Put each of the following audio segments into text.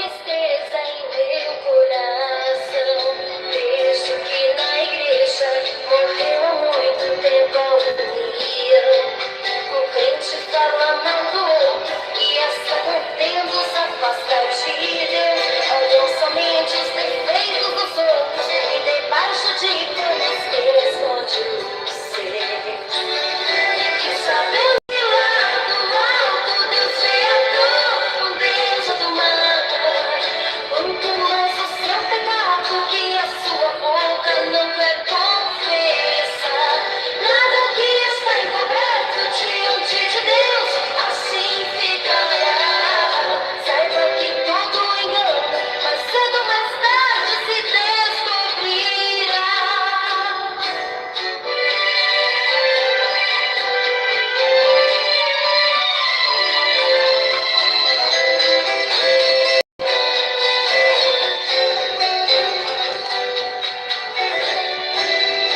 tristeza em meu coração. Vejo que na igreja morreu há muito tempo a harmonia. Um crente fala mal do outro e essa contenda os afasta de Deus. Olham somente os defeitos dos outros e debaixo de panos que esconde o ser. E sabendo que lá do alto Deus vê a profundeza do mar. Quanto mais o seu pecado que a sua boca não quer confessar. Nada que está encoberto diante de Deus assim ficará. Saiba que todo engano, mais cedo ou mais tarde se descobrirá.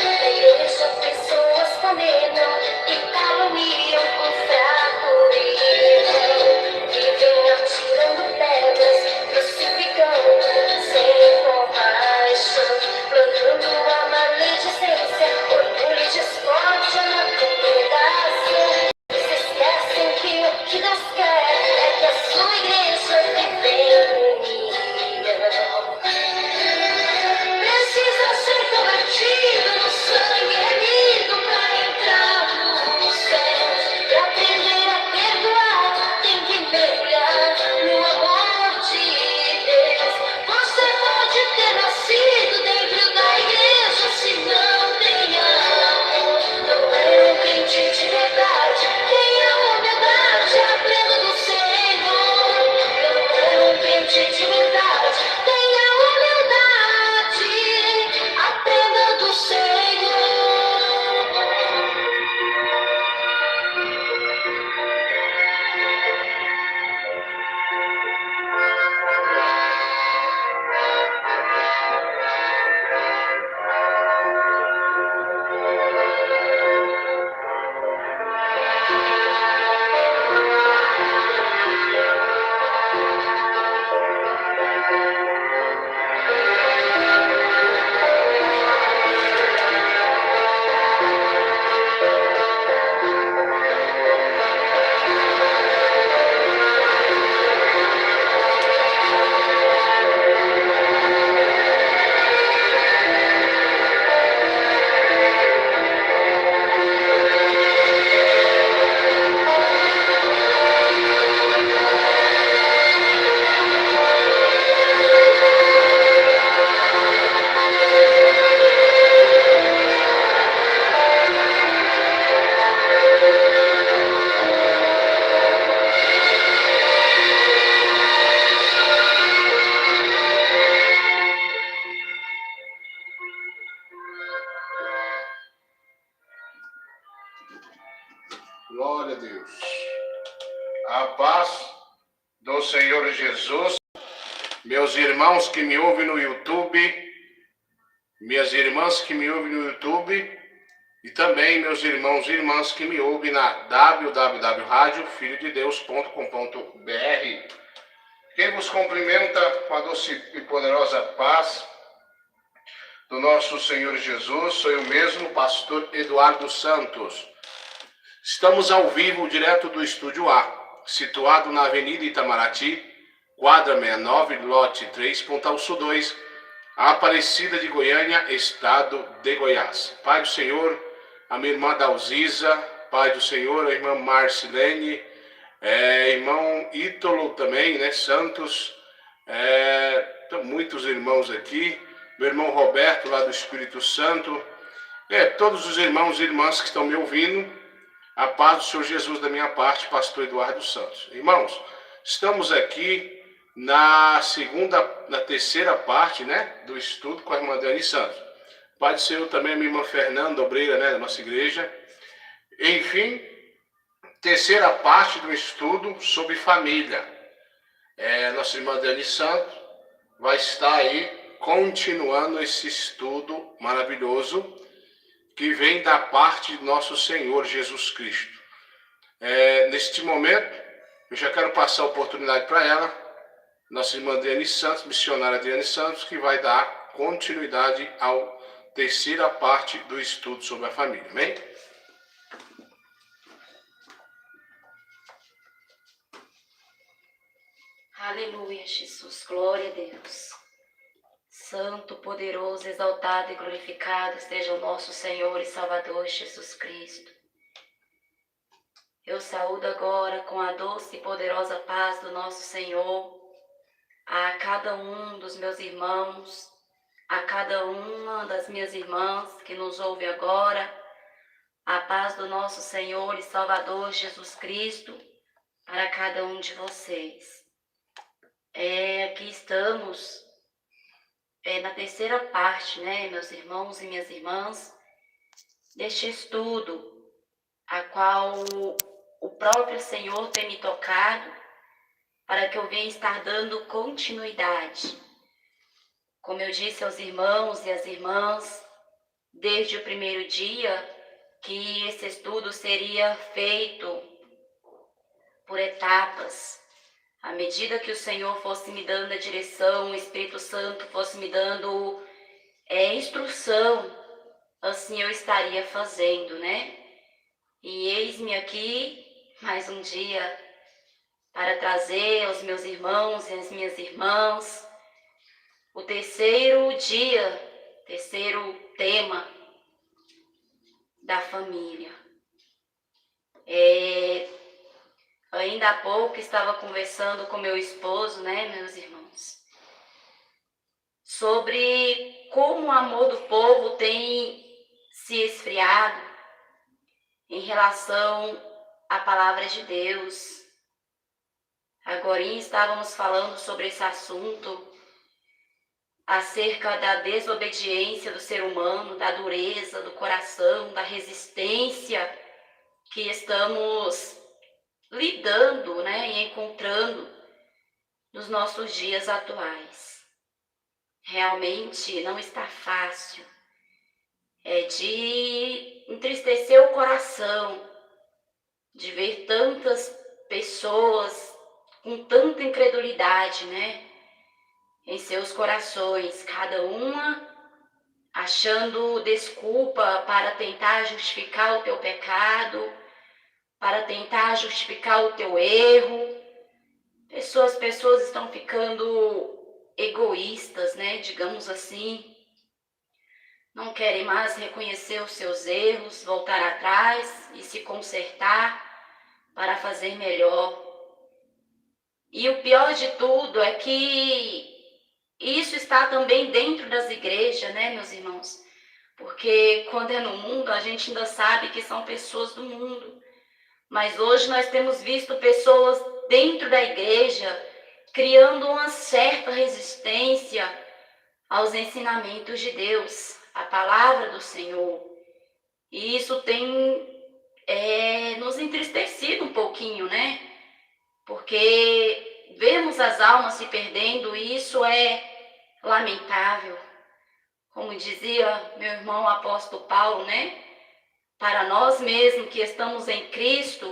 Na igreja pessoas condenam e caluniam o fraco irmão. Vivem atirando pedras, crucificando sem compaixão, plantando a maledicência, orgulho e discórdia na congregação. E se esquecem que o que Deus quer é que a sua igreja vive em união. Precisa ser convertido no sangue remido para entrar no céu. Para aprender a perdoar, tem que mergulhar no amor de Deus. Você pode ter nascido dentro da igreja, se não tem amor. Não é um crente de verdade, tenha humildade, aprenda do Senhor. Não é um crente de verdade, tenha humildade, aprenda do Senhor. Glória a Deus. A paz do Senhor Jesus. Meus irmãos que me ouvem no YouTube, minhas irmãs que me ouvem no YouTube e também meus irmãos e irmãs que me ouvem na www.radiofilhodedeus.com.br. Quem vos cumprimenta com a doce e poderosa paz do nosso Senhor Jesus, sou eu mesmo, pastor Eduardo Santos. Estamos ao vivo, direto do Estúdio A, situado na Avenida Itamaraty, quadra 69, lote 3, Pontal Sul 2, Aparecida de Goiânia, estado de Goiás. Pai do Senhor, a minha irmã Dalziza, Pai do Senhor, a irmã Marcilene, irmão Ítalo também, né, Santos, muitos irmãos aqui, meu irmão Roberto lá do Espírito Santo, todos os irmãos e irmãs que estão me ouvindo, a paz do Senhor Jesus da minha parte, pastor Eduardo Santos. Irmãos, estamos aqui na terceira parte, né, do estudo com a irmã Dani Santos. Pai do Senhor também a minha irmã Fernanda, obreira, né, da nossa igreja. Enfim, terceira parte do estudo sobre família. Nossa irmã Dani Santos vai estar aí continuando esse estudo maravilhoso que vem da parte de nosso Senhor Jesus Cristo. Neste momento, eu já quero passar a oportunidade para ela nossa irmã Adriane Santos, missionária Adriane Santos, que vai dar continuidade à terceira parte do estudo sobre a família. Amém? Aleluia, Jesus. Glória a Deus. Santo, poderoso, exaltado e glorificado seja o nosso Senhor e Salvador Jesus Cristo. Eu saúdo agora com a doce e poderosa paz do nosso Senhor a cada um dos meus irmãos, a cada uma das minhas irmãs que nos ouve agora, a paz do nosso Senhor e Salvador Jesus Cristo para cada um de vocês. Aqui estamos na terceira parte, meus irmãos e minhas irmãs, deste estudo, a qual o próprio Senhor tem me tocado para que eu venha estar dando continuidade. Como eu disse aos irmãos e às irmãs, desde o primeiro dia, que esse estudo seria feito por etapas. À medida que o Senhor fosse me dando a direção, o Espírito Santo fosse me dando instrução, assim eu estaria fazendo, E eis-me aqui, mais um dia, para trazer aos meus irmãos e às minhas irmãs o terceiro dia, terceiro tema da família. Ainda há pouco estava conversando com meu esposo, meus irmãos, sobre como o amor do povo tem se esfriado em relação à palavra de Deus. Agora estávamos falando sobre esse assunto, acerca da desobediência do ser humano, da dureza do coração, da resistência que estamos lidando, e encontrando nos nossos dias atuais. Realmente não está fácil. É de entristecer o coração, de ver tantas pessoas com tanta incredulidade, em seus corações, cada uma achando desculpa para tentar justificar o teu pecado, para tentar justificar o teu erro. Pessoas estão ficando egoístas, digamos assim. Não querem mais reconhecer os seus erros, voltar atrás e se consertar para fazer melhor. E o pior de tudo é que isso está também dentro das igrejas, meus irmãos? Porque quando é no mundo, a gente ainda sabe que são pessoas do mundo. Mas hoje nós temos visto pessoas dentro da igreja criando uma certa resistência aos ensinamentos de Deus, à palavra do Senhor. E isso tem nos entristecido um pouquinho, Porque vemos as almas se perdendo e isso é lamentável. Como dizia meu irmão apóstolo Paulo, Para nós mesmos que estamos em Cristo,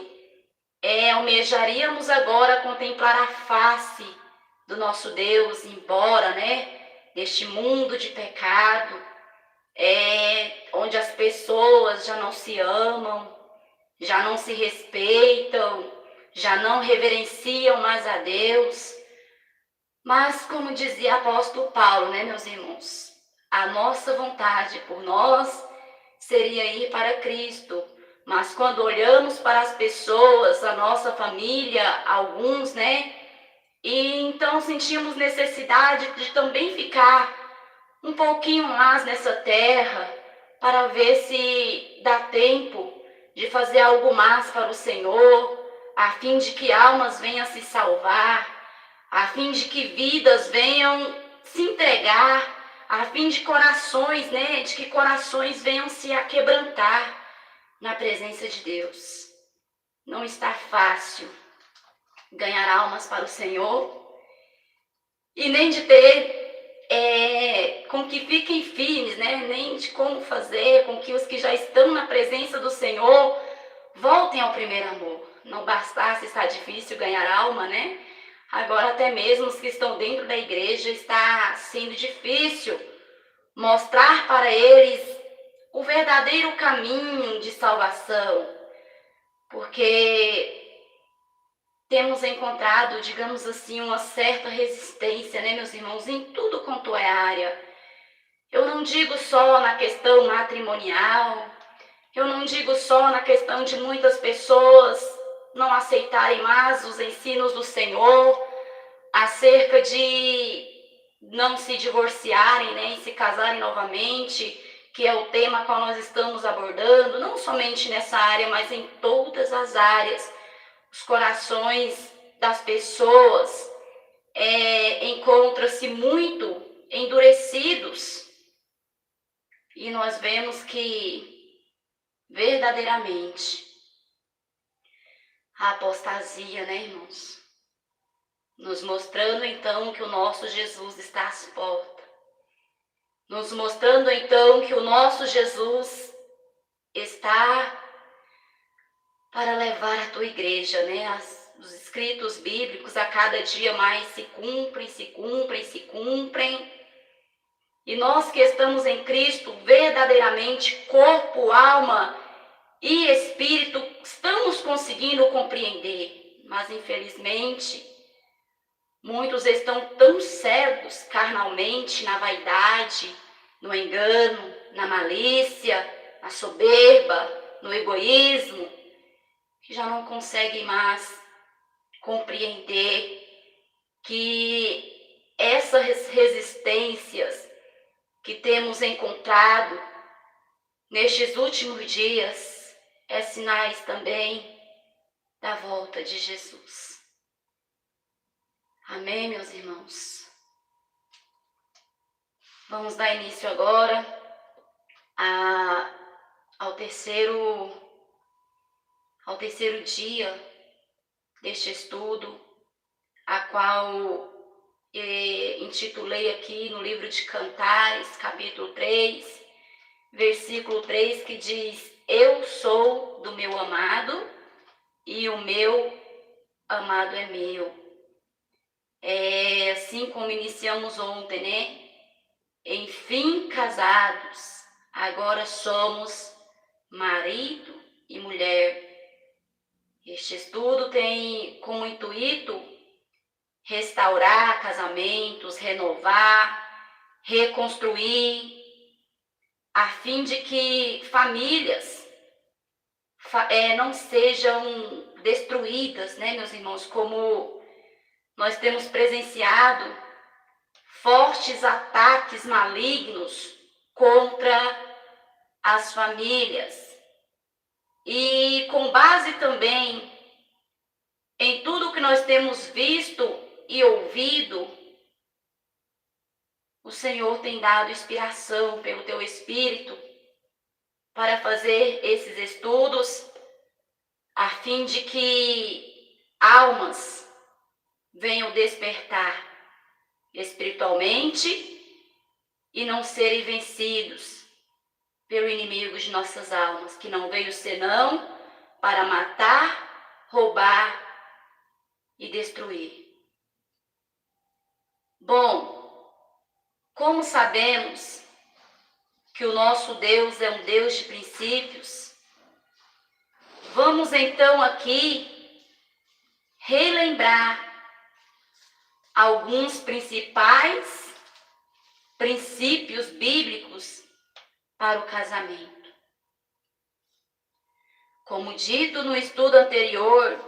almejaríamos agora contemplar a face do nosso Deus, embora, deste mundo de pecado, onde as pessoas já não se amam, já não se respeitam, já não reverenciam mais a Deus. Mas, como dizia o apóstolo Paulo, meus irmãos, a nossa vontade por nós seria ir para Cristo. Mas quando olhamos para as pessoas, a nossa família, alguns, e então sentimos necessidade de também ficar um pouquinho mais nessa terra para ver se dá tempo de fazer algo mais para o Senhor, a fim de que almas venham se salvar, a fim de que vidas venham se entregar, a fim de corações, de que corações venham se aquebrantar na presença de Deus. Não está fácil ganhar almas para o Senhor e nem de ter com que fiquem firmes, nem de como fazer com que os que já estão na presença do Senhor voltem ao primeiro amor. Não bastasse estar difícil ganhar alma, Agora até mesmo os que estão dentro da igreja está sendo difícil mostrar para eles o verdadeiro caminho de salvação, porque temos encontrado, digamos assim, uma certa resistência, né, meus irmãos, em tudo quanto é área. Eu não digo só na questão matrimonial, eu não digo só na questão de muitas pessoas não aceitarem mais os ensinos do Senhor acerca de não se divorciarem, né, e se casarem novamente, que é o tema qual nós estamos abordando, não somente nessa área, mas em todas as áreas. Os corações das pessoas encontram-se muito endurecidos e nós vemos que verdadeiramente a apostasia, né, irmãos? Nos mostrando então que o nosso Jesus está às portas. Nos mostrando então que o nosso Jesus está para levar a tua igreja, né? Os escritos bíblicos a cada dia mais se cumprem, se cumprem, se cumprem. E nós que estamos em Cristo, verdadeiramente, corpo, alma e espírito, estamos conseguindo compreender. Mas, infelizmente, muitos estão tão cegos carnalmente na vaidade, no engano, na malícia, na soberba, no egoísmo, que já não conseguem mais compreender que essas resistências que temos encontrado nestes últimos dias é sinais também da volta de Jesus. Amém, meus irmãos? Vamos dar início agora ao terceiro dia deste estudo, a qual intitulei aqui no livro de Cantares, capítulo 3, versículo 3, que diz: eu sou do meu amado e o meu amado é meu. Assim como iniciamos ontem, né? Enfim, casados, agora somos marido e mulher. Este estudo tem como intuito restaurar casamentos, renovar, reconstruir, a fim de que famílias não sejam destruídas, né, meus irmãos, como nós temos presenciado fortes ataques malignos contra as famílias. E com base também em tudo que nós temos visto e ouvido, o Senhor tem dado inspiração pelo teu Espírito para fazer esses estudos, a fim de que almas venham despertar espiritualmente e não serem vencidos pelo inimigo de nossas almas, que não veio senão para matar, roubar e destruir. Bom, como sabemos que o nosso Deus é um Deus de princípios, vamos então aqui relembrar alguns principais princípios bíblicos para o casamento. Como dito no estudo anterior,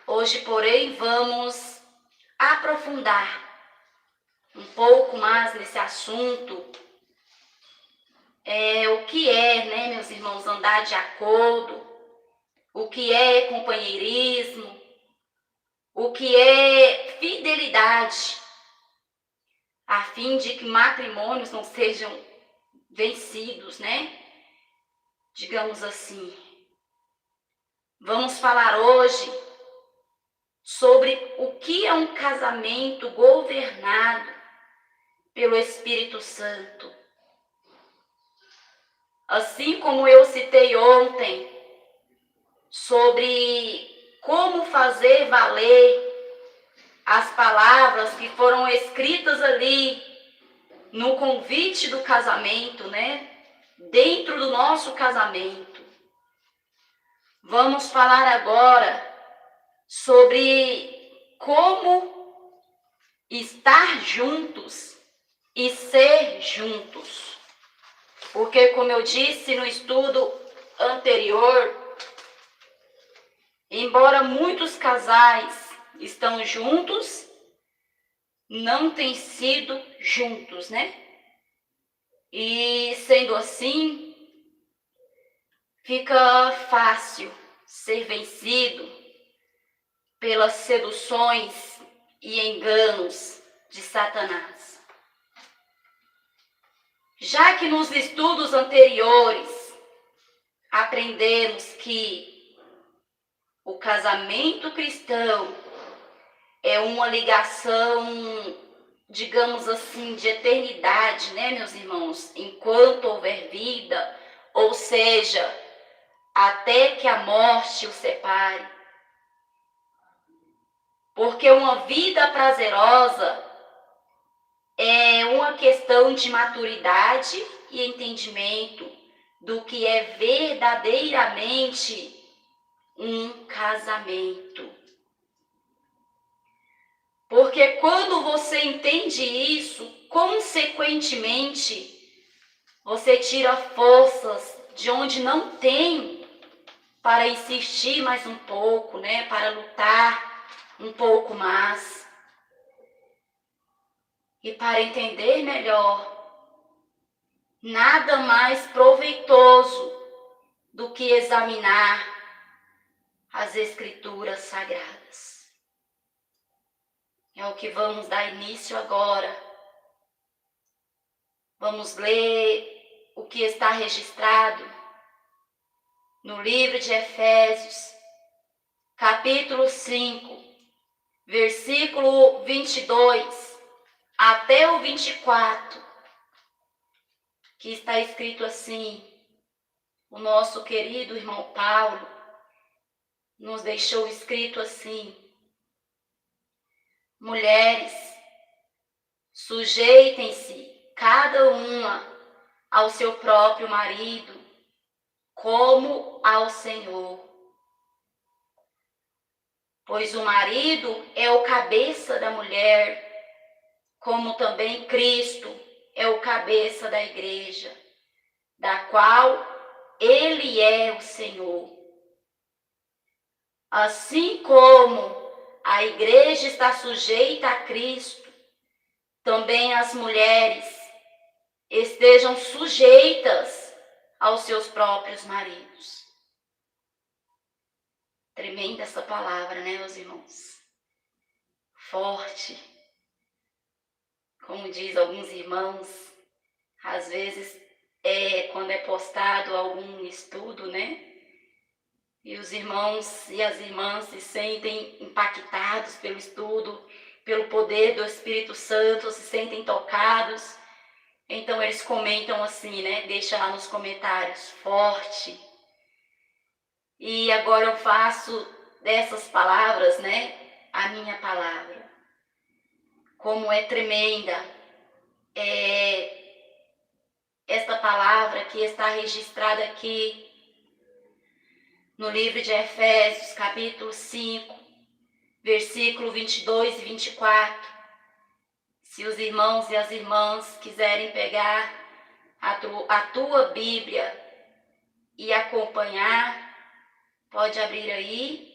hoje, porém, vamos aprofundar um pouco mais nesse assunto. O que é, né, meus irmãos, andar de acordo, o que é companheirismo, o que é fidelidade, a fim de que matrimônios não sejam vencidos, né? Digamos assim. Vamos falar hoje sobre o que é um casamento governado pelo Espírito Santo. Assim como eu citei ontem sobre como fazer valer as palavras que foram escritas ali no convite do casamento, né? Dentro do nosso casamento. Vamos falar agora sobre como estar juntos e ser juntos. Porque, como eu disse no estudo anterior, embora muitos casais estão juntos, não têm sido juntos, né? E sendo assim, fica fácil ser vencido pelas seduções e enganos de Satanás. Já que nos estudos anteriores aprendemos que o casamento cristão é uma ligação, digamos assim, de eternidade, né, meus irmãos? Enquanto houver vida, ou seja, até que a morte o separe. Porque uma vida prazerosa é uma questão de maturidade e entendimento do que é verdadeiramente um casamento. Porque quando você entende isso, consequentemente, você tira forças de onde não tem para insistir mais um pouco, né? Para lutar um pouco mais. E para entender melhor, nada mais proveitoso do que examinar as Escrituras Sagradas. É o que vamos dar início agora. Vamos ler o que está registrado no livro de Efésios, capítulo 5, versículo 22 até o 24, que está escrito assim. O nosso querido irmão Paulo nos deixou escrito assim: mulheres, sujeitem-se cada uma ao seu próprio marido, como ao Senhor. Pois o marido é o cabeça da mulher, como também Cristo é o cabeça da igreja, da qual ele é o Senhor. Assim como a igreja está sujeita a Cristo, também as mulheres estejam sujeitas aos seus próprios maridos. Tremenda essa palavra, né, meus irmãos? Forte. Como diz alguns irmãos, às vezes quando é postado algum estudo, né? E os irmãos e as irmãs se sentem impactados pelo estudo, pelo poder do Espírito Santo, se sentem tocados. Então eles comentam assim, né? Deixa lá nos comentários, forte. E agora eu faço dessas palavras, né? A minha palavra. Como é tremenda esta palavra que está registrada aqui no livro de Efésios, capítulo 5, versículo 22 e 24. Se os irmãos e as irmãs quiserem pegar a tua Bíblia e acompanhar, pode abrir aí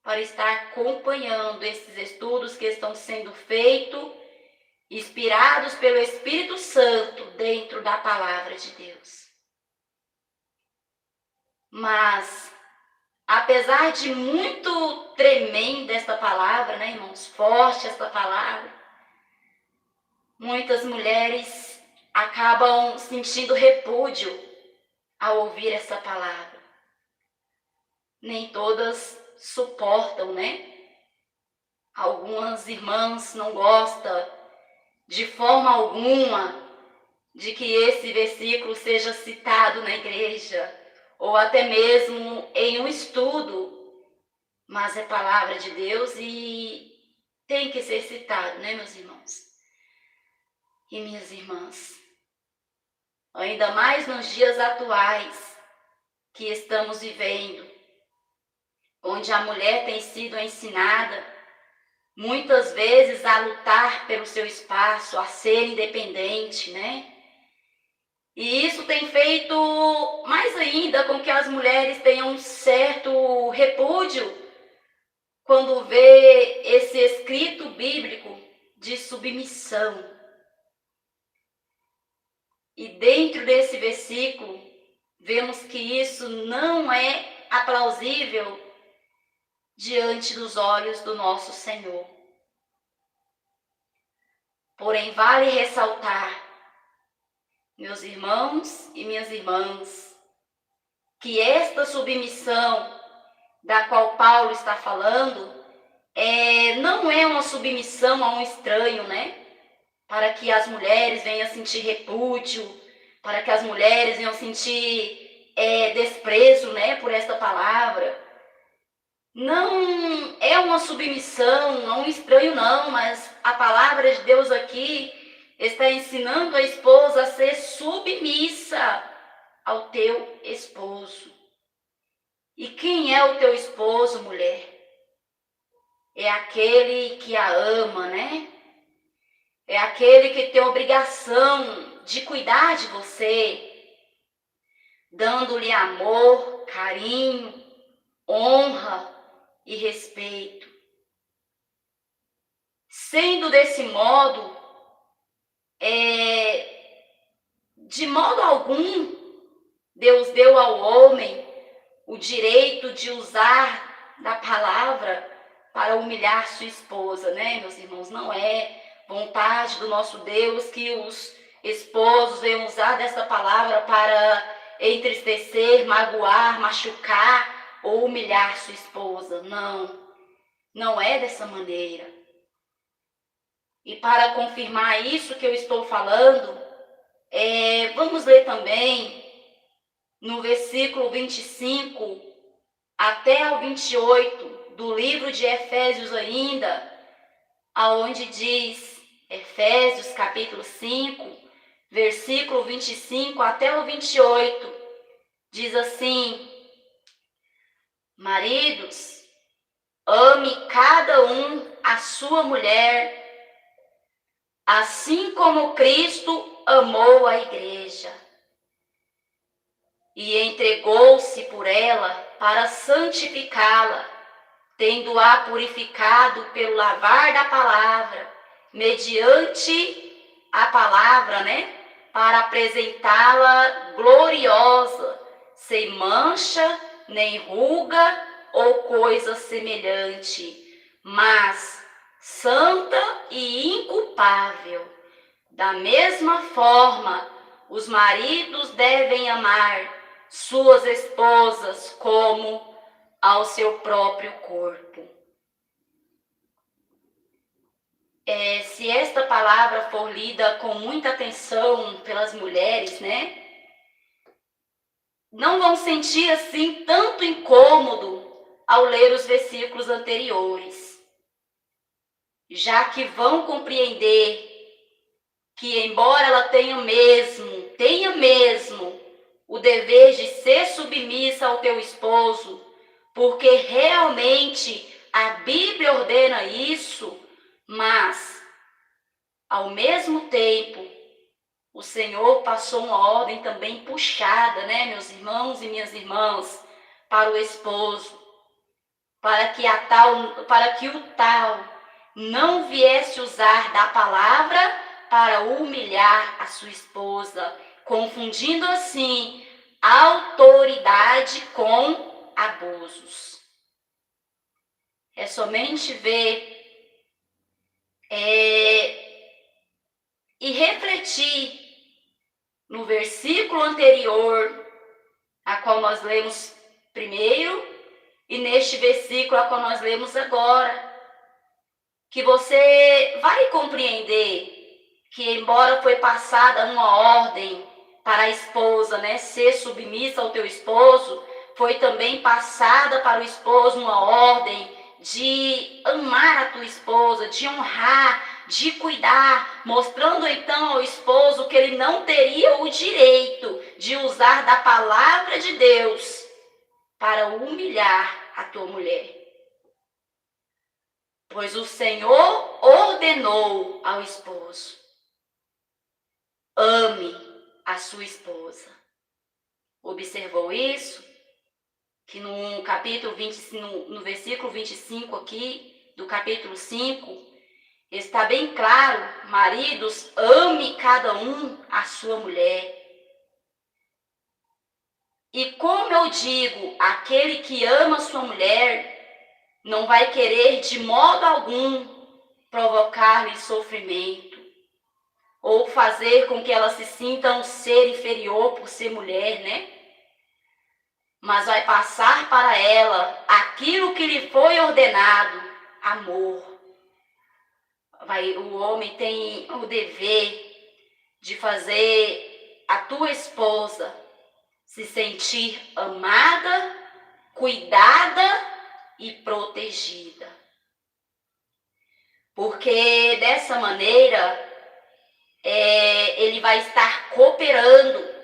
para estar acompanhando esses estudos que estão sendo feitos, inspirados pelo Espírito Santo dentro da palavra de Deus. Mas, apesar de muito tremenda esta palavra, né, irmãos? Forte esta palavra, muitas mulheres acabam sentindo repúdio ao ouvir essa palavra. Nem todas suportam, né? Algumas irmãs não gostam de forma alguma de que esse versículo seja citado na igreja, ou até mesmo em um estudo, mas é palavra de Deus e tem que ser citado, né, meus irmãos e minhas irmãs? Ainda mais nos dias atuais que estamos vivendo, onde a mulher tem sido ensinada muitas vezes a lutar pelo seu espaço, a ser independente, né? E isso tem feito mais ainda com que as mulheres tenham um certo repúdio quando vê esse escrito bíblico de submissão. E dentro desse versículo, vemos que isso não é aplausível diante dos olhos do nosso Senhor. Porém, vale ressaltar, meus irmãos e minhas irmãs, que esta submissão da qual Paulo está falando não é uma submissão a um estranho, né? Para que as mulheres venham sentir repúdio, para que as mulheres venham sentir desprezo, né, por esta palavra. Não é uma submissão a um estranho, não, mas a palavra de Deus aqui está ensinando a esposa a ser submissa ao teu esposo. E quem é o teu esposo, mulher? É aquele que a ama, né? É aquele que tem a obrigação de cuidar de você, dando-lhe amor, carinho, honra e respeito. Sendo desse modo, de modo algum, Deus deu ao homem o direito de usar da palavra para humilhar sua esposa, né, meus irmãos? Não é vontade do nosso Deus que os esposos venham usar dessa palavra para entristecer, magoar, machucar ou humilhar sua esposa. Não, não é dessa maneira. E para confirmar isso que eu estou falando, vamos ler também no versículo 25 até o 28 do livro de Efésios ainda, aonde diz, Efésios capítulo 5, versículo 25 até o 28, diz assim: maridos, ame cada um a sua mulher, assim como Cristo amou a igreja e entregou-se por ela para santificá-la, tendo-a purificado pelo lavar da palavra, mediante a palavra, né? Para apresentá-la gloriosa, sem mancha, nem ruga ou coisa semelhante, mas santa e inculpável. Da mesma forma, os maridos devem amar suas esposas como ao seu próprio corpo. Se esta palavra for lida com muita atenção pelas mulheres, né? Não vão sentir assim tanto incômodo ao ler os versículos anteriores, já que vão compreender que, embora ela tenha mesmo o dever de ser submissa ao teu esposo, porque realmente a Bíblia ordena isso, mas, ao mesmo tempo, o Senhor passou uma ordem também puxada, né, meus irmãos e minhas irmãs, para o esposo, para que o tal não viesse usar da palavra para humilhar a sua esposa, confundindo assim autoridade com abusos. É somente ver e refletir no versículo anterior, a qual nós lemos primeiro, e neste versículo a qual nós lemos agora, que você vai compreender que, embora foi passada uma ordem para a esposa, né, ser submissa ao teu esposo, foi também passada para o esposo uma ordem de amar a tua esposa, de honrar, de cuidar, mostrando então ao esposo que ele não teria o direito de usar da palavra de Deus para humilhar a tua mulher. Pois o Senhor ordenou ao esposo: ame a sua esposa. Observou isso? Que no capítulo 20, no versículo 25 aqui, do capítulo 5, está bem claro: maridos, ame cada um a sua mulher. E como eu digo, aquele que ama sua mulher não vai querer de modo algum provocar-lhe sofrimento ou fazer com que ela se sinta um ser inferior por ser mulher, né? Mas vai passar para ela aquilo que lhe foi ordenado: amor. O homem tem o dever de fazer a tua esposa se sentir amada, cuidada e protegida. Porque dessa maneira ele vai estar cooperando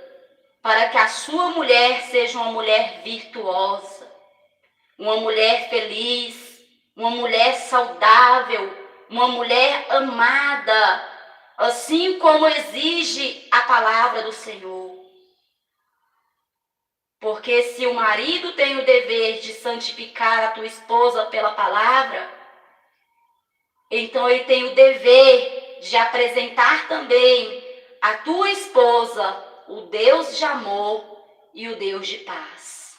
para que a sua mulher seja uma mulher virtuosa, uma mulher feliz, uma mulher saudável, uma mulher amada, assim como exige a palavra do Senhor. Porque se o marido tem o dever de santificar a tua esposa pela palavra, então ele tem o dever de apresentar também a tua esposa o Deus de amor e o Deus de paz.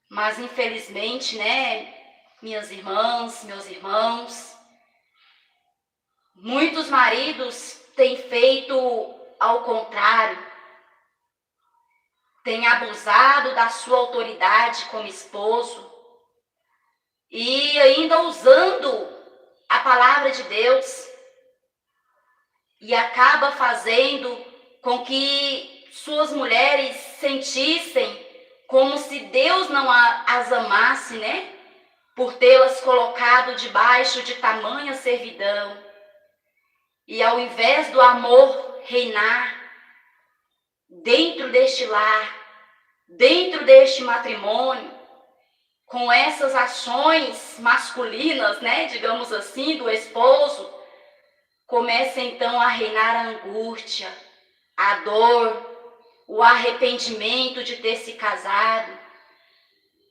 Mas infelizmente, né, minhas irmãs, meus irmãos, muitos maridos têm feito ao contrário. Tem abusado da sua autoridade como esposo e ainda usando a palavra de Deus, e acaba fazendo com que suas mulheres sentissem como se Deus não as amasse, né? Por tê-las colocado debaixo de tamanha servidão. E ao invés do amor reinar dentro deste lar, dentro deste matrimônio, com essas ações masculinas, né, digamos assim, do esposo, começa então a reinar a angústia, a dor, o arrependimento de ter se casado,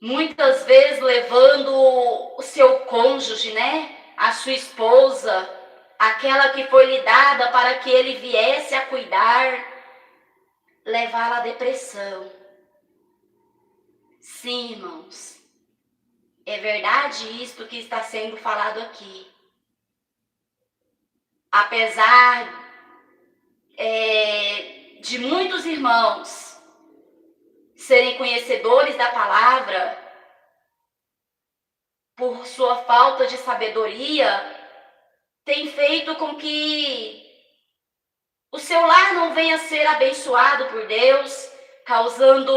muitas vezes levando o seu cônjuge, né, a sua esposa, aquela que foi lhe dada para que ele viesse a cuidar, levá-la à depressão. Sim, irmãos, é verdade isto que está sendo falado aqui. Apesar de muitos irmãos serem conhecedores da palavra, por sua falta de sabedoria, tem feito com que o seu lar não venha a ser abençoado por Deus, causando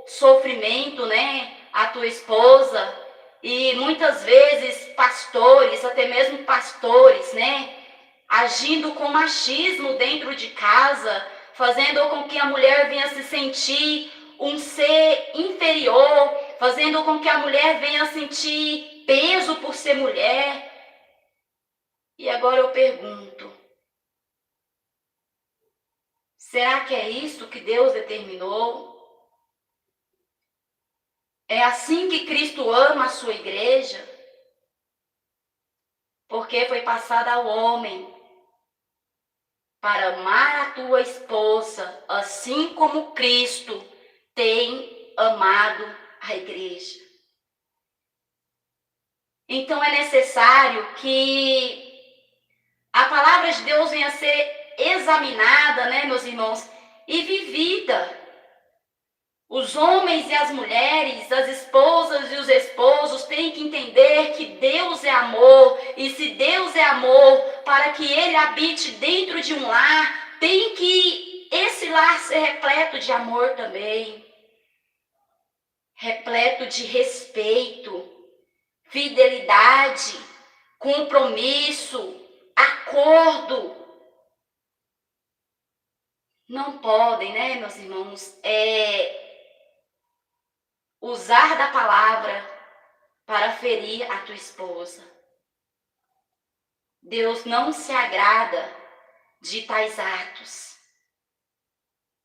sofrimento, né, à tua esposa. E muitas vezes pastores, até mesmo pastores, né, agindo com machismo dentro de casa, fazendo com que a mulher venha se sentir um ser inferior, fazendo com que a mulher venha sentir peso por ser mulher. E agora eu pergunto, será que é isso que Deus determinou? É assim que Cristo ama a sua igreja? Porque foi passada ao homem para amar a tua esposa, assim como Cristo tem amado a igreja. Então é necessário que a palavra de Deus venha a ser examinada, né, meus irmãos, e vivida. Os homens e as mulheres, as esposas e os esposos têm que entender que Deus é amor. E se Deus é amor, para que Ele habite dentro de um lar, tem que esse lar ser repleto de amor também. repleto de respeito, fidelidade, compromisso, acordo. Não podem, né, meus irmãos, usar da palavra para ferir a tua esposa. Deus não se agrada de tais atos.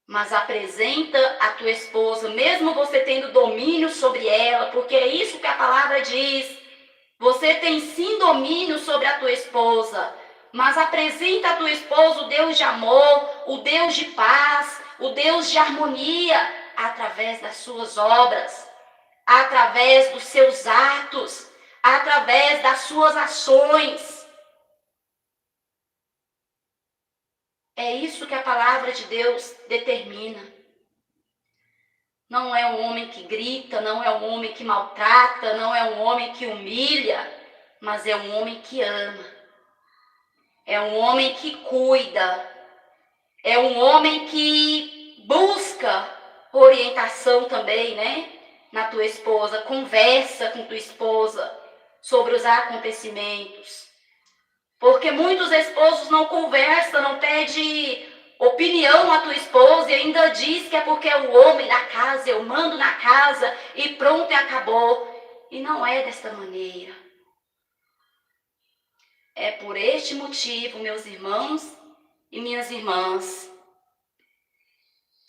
Mas apresenta a tua esposa, mesmo você tendo domínio sobre ela, porque é isso que a palavra diz. Você tem sim domínio sobre a tua esposa, mas apresenta a tua esposa o Deus de amor, o Deus de paz, o Deus de harmonia, através das suas obras, através dos seus atos, através das suas ações. É isso que a palavra de Deus determina. Não é um homem que grita, não é um homem que maltrata, não é um homem que humilha, mas é um homem que ama. É um homem que cuida. É um homem que busca orientação também, né? Na tua esposa, conversa com tua esposa sobre os acontecimentos. Porque muitos esposos não conversam, não pedem opinião à tua esposa e ainda diz que é porque é o homem da casa, eu mando na casa e pronto e acabou. E não é desta maneira. É por este motivo, meus irmãos e minhas irmãs,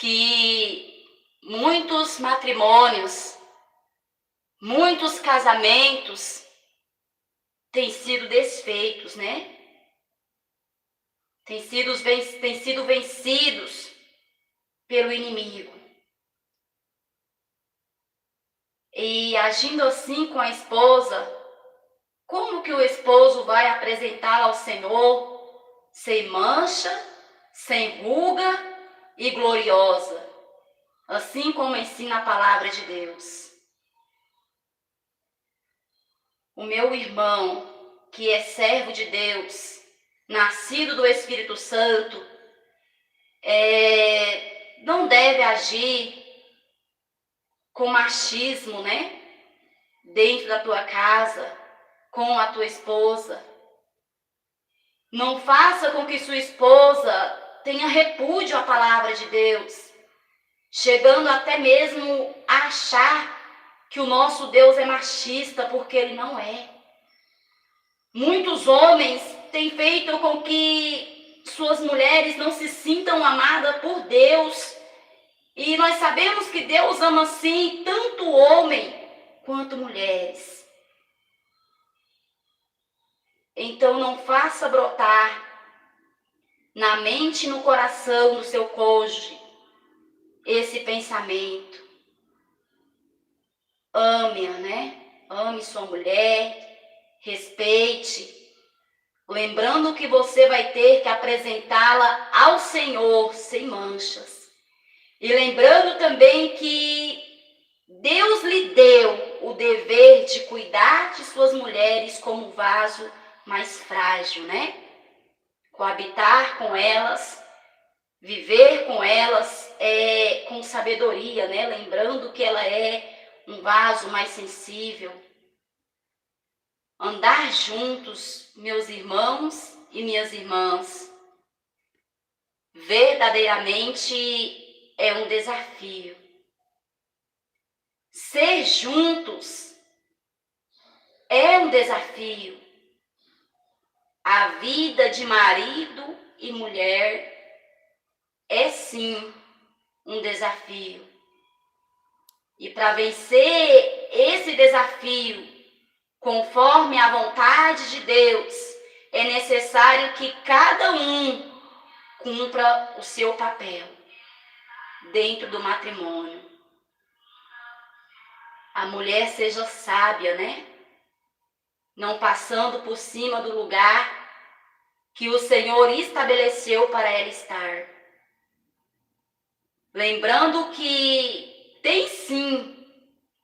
que muitos matrimônios, muitos casamentos têm sido desfeitos, né? Têm sido vencidos pelo inimigo. E agindo assim com a esposa, como que o esposo vai apresentá-la ao Senhor sem mancha, sem ruga e gloriosa, assim como ensina a palavra de Deus? O meu irmão, que é servo de Deus, nascido do Espírito Santo, não deve agir com machismo, né? Dentro da tua casa, com a tua esposa. Não faça com que sua esposa tenha repúdio à palavra de Deus, chegando até mesmo a achar que o nosso Deus é machista, porque ele não é. Muitos homens têm feito com que suas mulheres não se sintam amadas por Deus. E nós sabemos que Deus ama sim tanto homem quanto mulheres. Então não faça brotar na mente e no coração do seu cônjuge esse pensamento. Ame-a, né? Ame sua mulher, respeite, lembrando que você vai ter que apresentá-la ao Senhor sem manchas. E lembrando também que Deus lhe deu o dever de cuidar de suas mulheres como vaso mais frágil, né? Coabitar com elas, viver com elas com sabedoria, né? Lembrando que ela é um vaso mais sensível. Andar juntos, meus irmãos e minhas irmãs, verdadeiramente é um desafio. Ser juntos é um desafio. A vida de marido e mulher é sim um desafio. E para vencer esse desafio, conforme a vontade de Deus, é necessário que cada um cumpra o seu papel dentro do matrimônio. A mulher seja sábia, né? Não passando por cima do lugar que o Senhor estabeleceu para ela estar. Lembrando que tem sim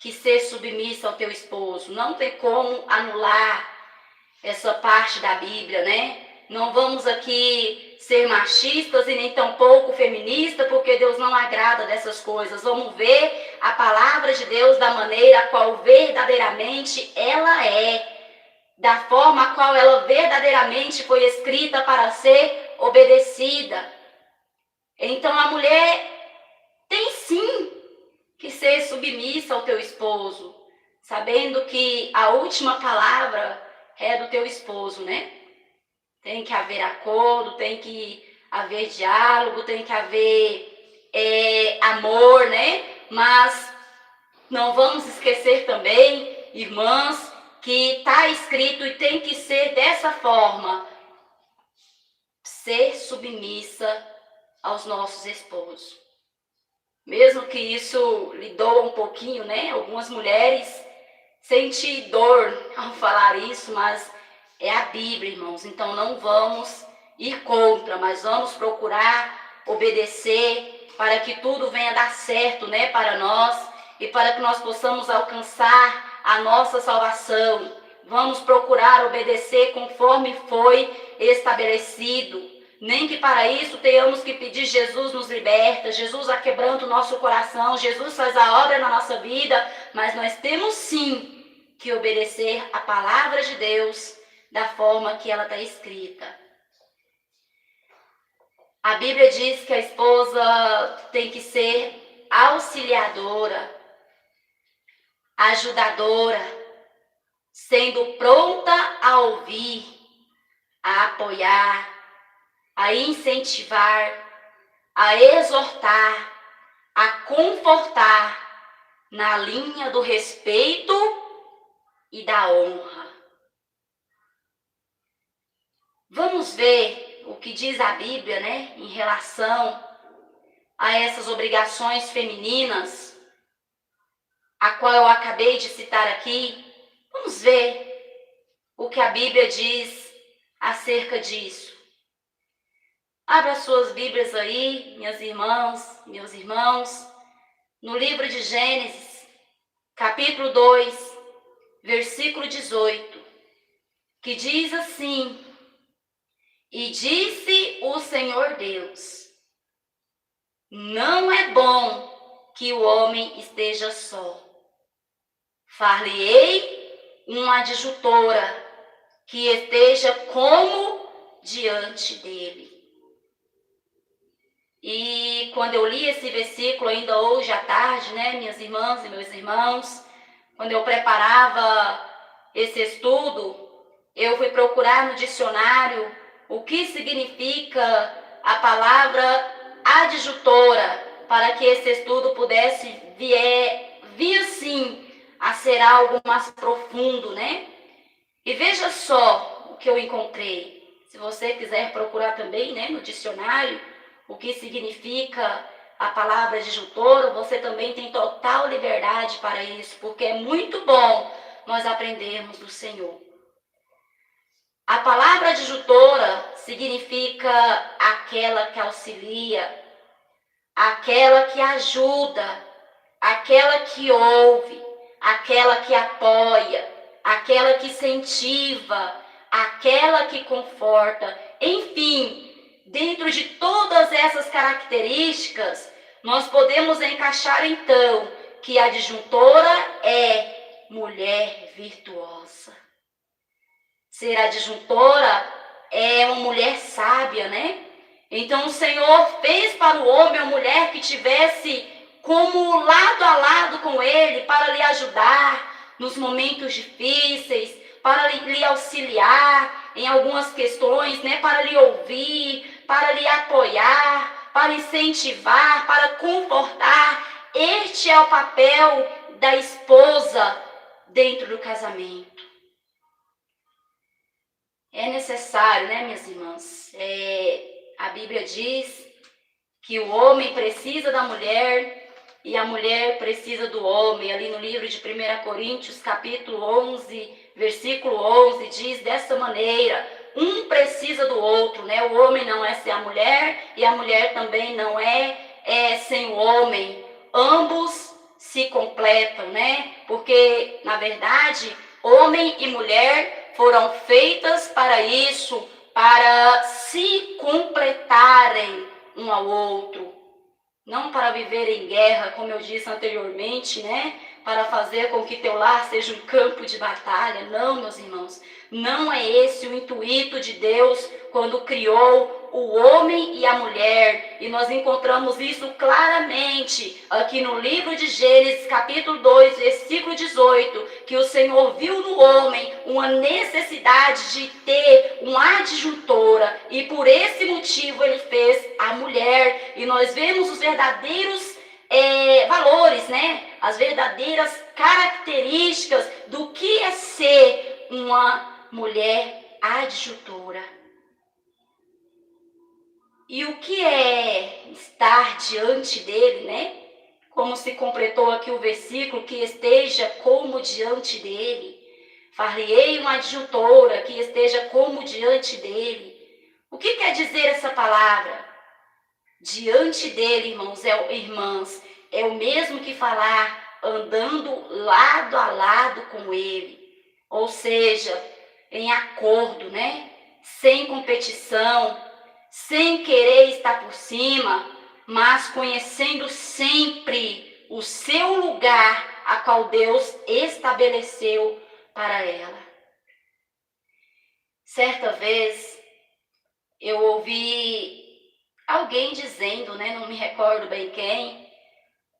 que ser submissa ao teu esposo. Não tem como anular essa parte da Bíblia, né? Não vamos aqui ser machistas e nem tampouco feministas, porque Deus não agrada dessas coisas. Vamos ver a palavra de Deus da maneira a qual verdadeiramente ela é, da forma a qual ela verdadeiramente foi escrita para ser obedecida. Então a mulher tem sim que ser submissa ao teu esposo, sabendo que a última palavra é do teu esposo, né? Tem que haver acordo, tem que haver diálogo, tem que haver amor, né? Mas não vamos esquecer também, irmãs, que está escrito e tem que ser dessa forma: ser submissa aos nossos esposos. Mesmo que isso lhe doa um pouquinho, né? Algumas mulheres sentem dor ao falar isso, mas é a Bíblia, irmãos. Então não vamos ir contra, mas vamos procurar obedecer para que tudo venha dar certo, né, para nós e para que nós possamos alcançar a nossa salvação. Vamos procurar obedecer conforme foi estabelecido. Nem que para isso tenhamos que pedir: Jesus nos liberta, Jesus aquebranta o nosso coração, Jesus faz a obra na nossa vida, mas nós temos sim que obedecer a palavra de Deus da forma que ela está escrita. A Bíblia diz que a esposa tem que ser auxiliadora, ajudadora, sendo pronta a ouvir, a apoiar, a incentivar, a exortar, a confortar na linha do respeito e da honra. Vamos ver o que diz a Bíblia, né, em relação a essas obrigações femininas, a qual eu acabei de citar aqui. Vamos ver o que a Bíblia diz acerca disso. Abra suas Bíblias aí, minhas irmãs, meus irmãos, no livro de Gênesis, capítulo 2, versículo 18, que diz assim: E disse o Senhor Deus: Não é bom que o homem esteja só. Far-lhe-ei uma adjutora que esteja como diante dele. E quando eu li esse versículo ainda hoje à tarde, né, minhas irmãs e meus irmãos, quando eu preparava esse estudo, eu fui procurar no dicionário o que significa a palavra adjutora, para que esse estudo pudesse vir sim a ser algo mais profundo, né? E veja só o que eu encontrei. Se você quiser procurar também, né, no dicionário, o que significa a palavra adjutora, você também tem total liberdade para isso, porque é muito bom nós aprendermos do Senhor. A palavra adjutora significa aquela que auxilia, aquela que ajuda, aquela que ouve, aquela que apoia, aquela que incentiva, aquela que conforta. Enfim, dentro de todas essas características, nós podemos encaixar então que a adjutora é mulher virtuosa. Ser adjutora é uma mulher sábia, né? Então o Senhor fez para o homem uma mulher que tivesse como lado a lado com ele para lhe ajudar nos momentos difíceis, para lhe auxiliar em algumas questões, né? Para lhe ouvir, para lhe apoiar, para incentivar, para confortar. Este é o papel da esposa dentro do casamento. É necessário, né, minhas irmãs? A Bíblia diz que o homem precisa da mulher e a mulher precisa do homem. Ali no livro de 1 Coríntios, capítulo 11, versículo 11, diz dessa maneira: um precisa do outro, né? O homem não é sem a mulher e a mulher também não é sem o homem. Ambos se completam, né? Porque, na verdade, homem e mulher foram feitas para isso, para se completarem um ao outro, não para viver em guerra, como eu disse anteriormente, né? Para fazer com que teu lar seja um campo de batalha. Não, meus irmãos, não é esse o intuito de Deus quando criou o homem e a mulher. E nós encontramos isso claramente aqui no livro de Gênesis, capítulo 2, versículo 18, que o Senhor viu no homem uma necessidade de ter uma adjuntora, e por esse motivo ele fez a mulher. E nós vemos os verdadeiros valores, né? As verdadeiras características do que é ser uma mulher adjuntora. E o que é estar diante dele, né? Como se completou aqui o versículo, que esteja como diante dele. Far-lhe-ei uma adjuntora que esteja como diante dele. O que quer dizer essa palavra? Diante dele, irmãs, é o mesmo que falar andando lado a lado com ele. Ou seja, em acordo, né? Sem competição, sem querer estar por cima, mas conhecendo sempre o seu lugar, a qual Deus estabeleceu para ela. Certa vez, eu ouvi alguém dizendo, né, não me recordo bem quem,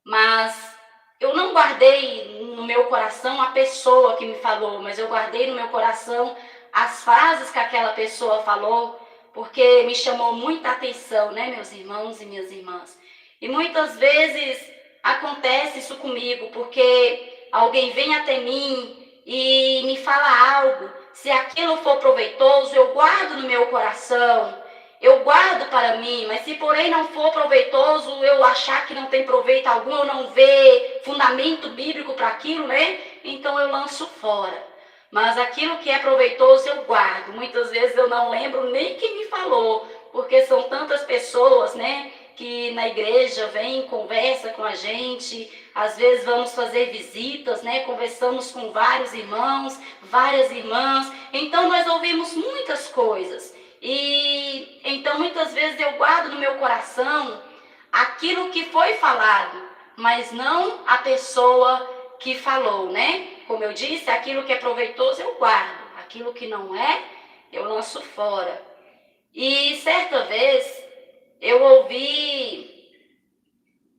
mas eu não guardei no meu coração a pessoa que me falou, mas eu guardei no meu coração as frases que aquela pessoa falou, porque me chamou muita atenção, né, meus irmãos e minhas irmãs. E muitas vezes acontece isso comigo, porque alguém vem até mim e me fala algo. Se aquilo for proveitoso, eu guardo no meu coração, eu guardo para mim, mas se porém não for proveitoso, eu achar que não tem proveito algum, eu não ver fundamento bíblico para aquilo, né? Então eu lanço fora. Mas aquilo que é proveitoso eu guardo. Muitas vezes eu não lembro nem quem me falou, porque são tantas pessoas, né, que na igreja vêm, conversa com a gente. Às vezes vamos fazer visitas, né, conversamos com vários irmãos, várias irmãs. Então nós ouvimos muitas coisas. E então muitas vezes eu guardo no meu coração aquilo que foi falado, mas não a pessoa que falou, né? Como eu disse, aquilo que é proveitoso eu guardo, aquilo que não é, eu lanço fora. E certa vez eu ouvi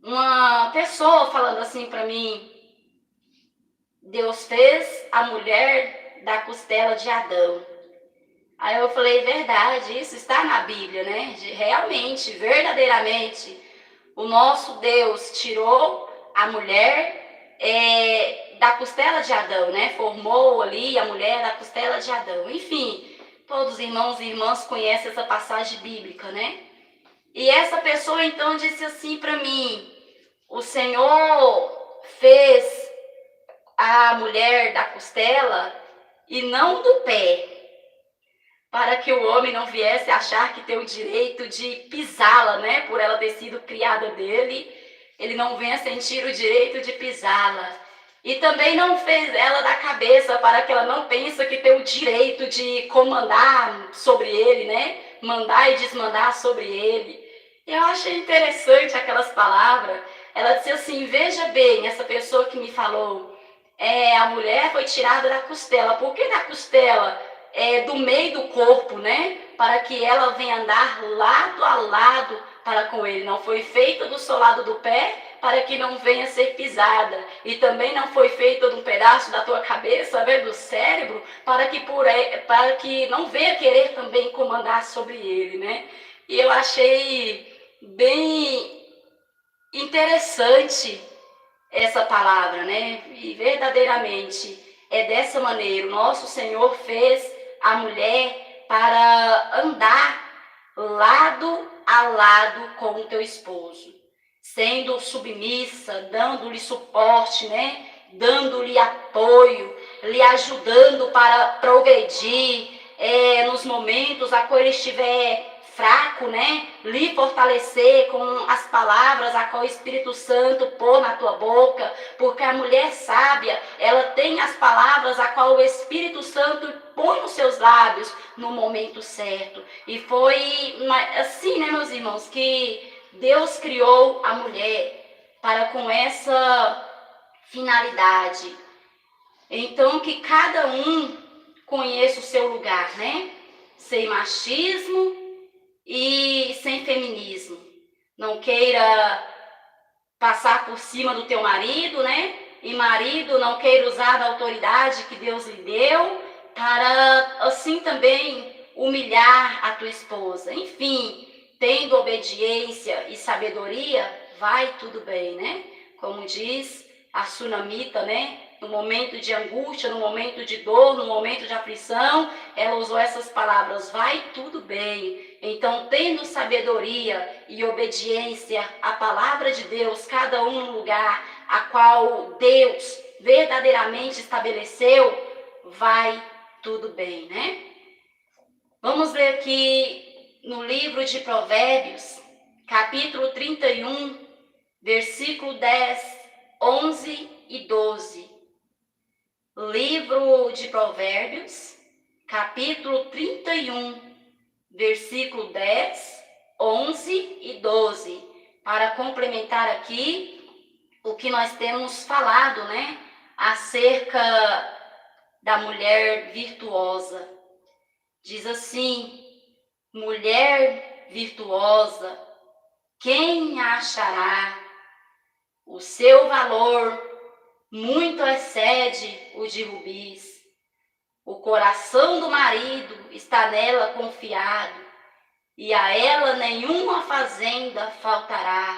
uma pessoa falando assim para mim: Deus fez a mulher da costela de Adão. Aí eu falei, verdade, isso está na Bíblia, né? Realmente, verdadeiramente, o nosso Deus tirou a mulher da costela de Adão, né? Formou ali a mulher da costela de Adão. Enfim, todos os irmãos e irmãs conhecem essa passagem bíblica, né? E essa pessoa então disse assim para mim: o Senhor fez a mulher da costela e não do pé, para que o homem não viesse achar que tem o direito de pisá-la, né? Por ela ter sido criada dele, ele não venha sentir o direito de pisá-la. E também não fez ela da cabeça, para que ela não pense que tem o direito de comandar sobre ele, né? Mandar e desmandar sobre ele. Eu achei interessante aquelas palavras. Ela disse assim: veja bem, essa pessoa que me falou, a mulher foi tirada da costela. Por que da costela? Do meio do corpo, né? Para que ela venha andar lado a lado para com ele. Não foi feita do solado do pé para que não venha ser pisada. E também não foi feita de um pedaço da tua cabeça, né, do cérebro, para que não venha querer também comandar sobre ele, né? E eu achei bem interessante essa palavra, né? E verdadeiramente é dessa maneira. O nosso Senhor fez a mulher para andar lado a lado com o teu esposo, sendo submissa, dando-lhe suporte, né? Dando-lhe apoio, lhe ajudando para progredir nos momentos a qual ele estiver fraco, né? Lhe fortalecer com as palavras a qual o Espírito Santo pôs na tua boca, porque a mulher sábia, ela tem as palavras a qual o Espírito Santo põe nos seus lábios no momento certo. E foi assim, né, meus irmãos, que Deus criou a mulher para com essa finalidade. Então, que cada um conheça o seu lugar, né? Sem machismo e sem feminismo. Não queira passar por cima do teu marido, né? E marido, não queira usar da autoridade que Deus lhe deu para, assim, também humilhar a tua esposa. Enfim, tendo obediência e sabedoria, vai tudo bem, né? Como diz a Sunamita, né? No momento de angústia, no momento de dor, no momento de aflição, ela usou essas palavras, vai tudo bem. Então, tendo sabedoria e obediência à palavra de Deus, cada um no lugar a qual Deus verdadeiramente estabeleceu, vai tudo bem, né? Vamos ler aqui no livro de Provérbios, capítulo 31, versículo 10, 11 e 12. Livro de Provérbios, capítulo 31, versículo 10, 11 e 12. Para complementar aqui o que nós temos falado, né? Acerca da mulher virtuosa. Diz assim: mulher virtuosa, quem a achará? O seu valor muito excede o de rubis. O coração do marido está nela confiado, e a ela nenhuma fazenda faltará.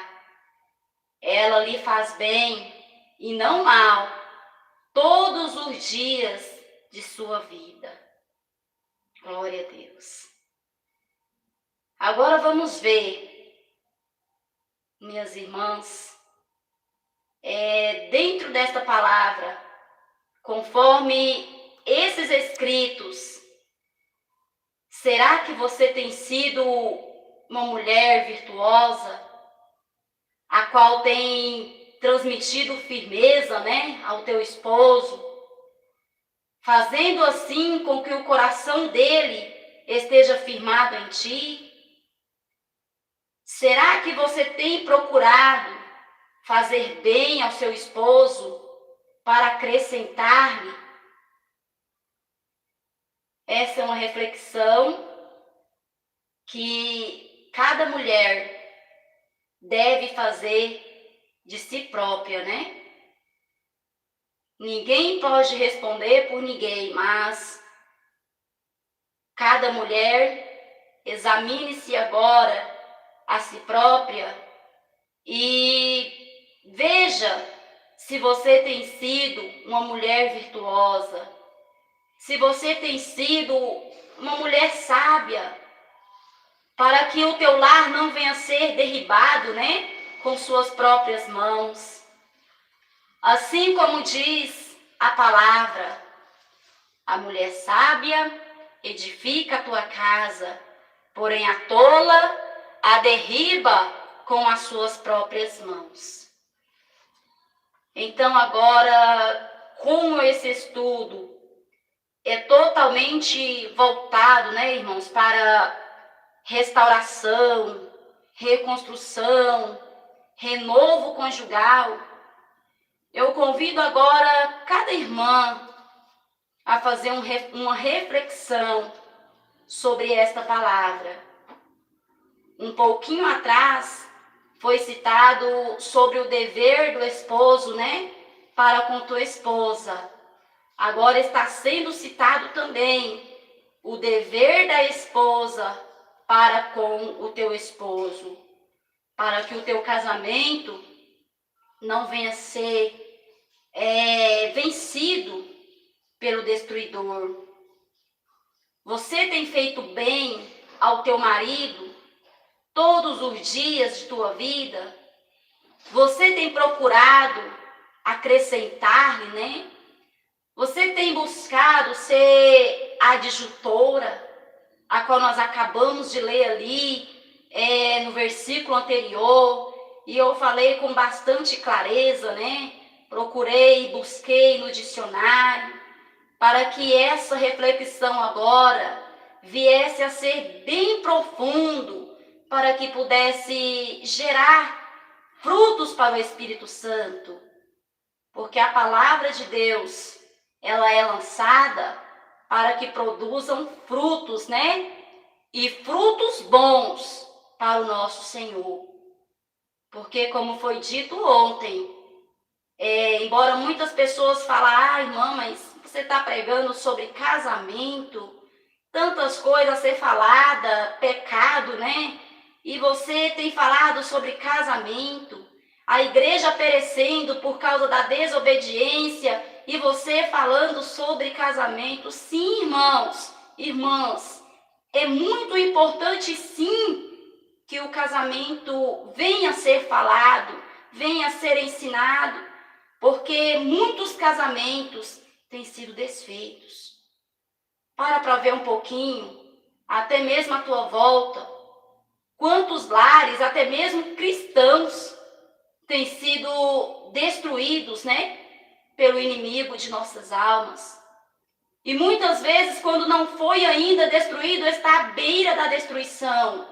Ela lhe faz bem e não mal todos os dias de sua vida. Glória a Deus. Agora vamos ver, minhas irmãs, dentro desta palavra, conforme esses escritos, será que você tem sido uma mulher virtuosa, a qual tem transmitido firmeza, né, ao teu esposo, fazendo assim com que o coração dele esteja firmado em ti? Será que você tem procurado fazer bem ao seu esposo para acrescentar-lhe? Essa é uma reflexão que cada mulher deve fazer de si própria, né? Ninguém pode responder por ninguém, mas cada mulher examine-se agora a si própria e veja se você tem sido uma mulher virtuosa, se você tem sido uma mulher sábia, para que o teu lar não venha a ser derribado, né, com suas próprias mãos. Assim como diz a palavra, a mulher sábia edifica a tua casa, porém a tola a derriba com as suas próprias mãos. Então agora, como esse estudo é totalmente voltado, né, irmãos, para restauração, reconstrução, renovo conjugal, eu convido agora cada irmã a fazer uma reflexão sobre esta palavra. Um pouquinho atrás foi citado sobre o dever do esposo, né, para com tua esposa. Agora está sendo citado também o dever da esposa para com o teu esposo, para que o teu casamento não venha a ser vencido pelo destruidor. Você tem feito bem ao teu marido todos os dias de tua vida? Você tem procurado acrescentar-lhe, né? Você tem buscado ser adjutora, a qual nós acabamos de ler ali, no versículo anterior, e eu falei com bastante clareza, né? Procurei, busquei no dicionário, para que essa reflexão agora viesse a ser bem profundo, para que pudesse gerar frutos para o Espírito Santo. Porque a palavra de Deus, ela é lançada para que produzam frutos, né? E frutos bons para o nosso Senhor. Porque, como foi dito ontem, embora muitas pessoas falem, irmã, mas você está pregando sobre casamento, tantas coisas a ser falada, pecado, né? E você tem falado sobre casamento, a igreja perecendo por causa da desobediência, e você falando sobre casamento. Sim, irmãos, irmãs, é muito importante, sim, que o casamento venha a ser falado, venha a ser ensinado, porque muitos casamentos têm sido desfeitos. Para ver um pouquinho, até mesmo à tua volta, quantos lares, até mesmo cristãos, têm sido destruídos, né, pelo inimigo de nossas almas. E muitas vezes, quando não foi ainda destruído, está à beira da destruição.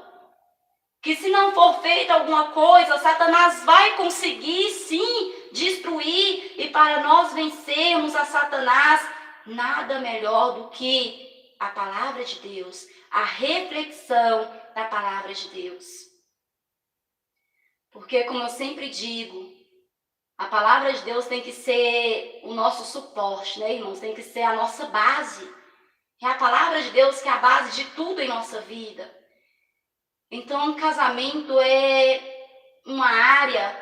Que se não for feita alguma coisa, Satanás vai conseguir sim destruir. E para nós vencermos a Satanás, nada melhor do que a palavra de Deus, a reflexão da palavra de Deus. Porque, como eu sempre digo, a palavra de Deus tem que ser o nosso suporte, né, irmãos? Tem que ser a nossa base. É a palavra de Deus que é a base de tudo em nossa vida. Então, o casamento é uma área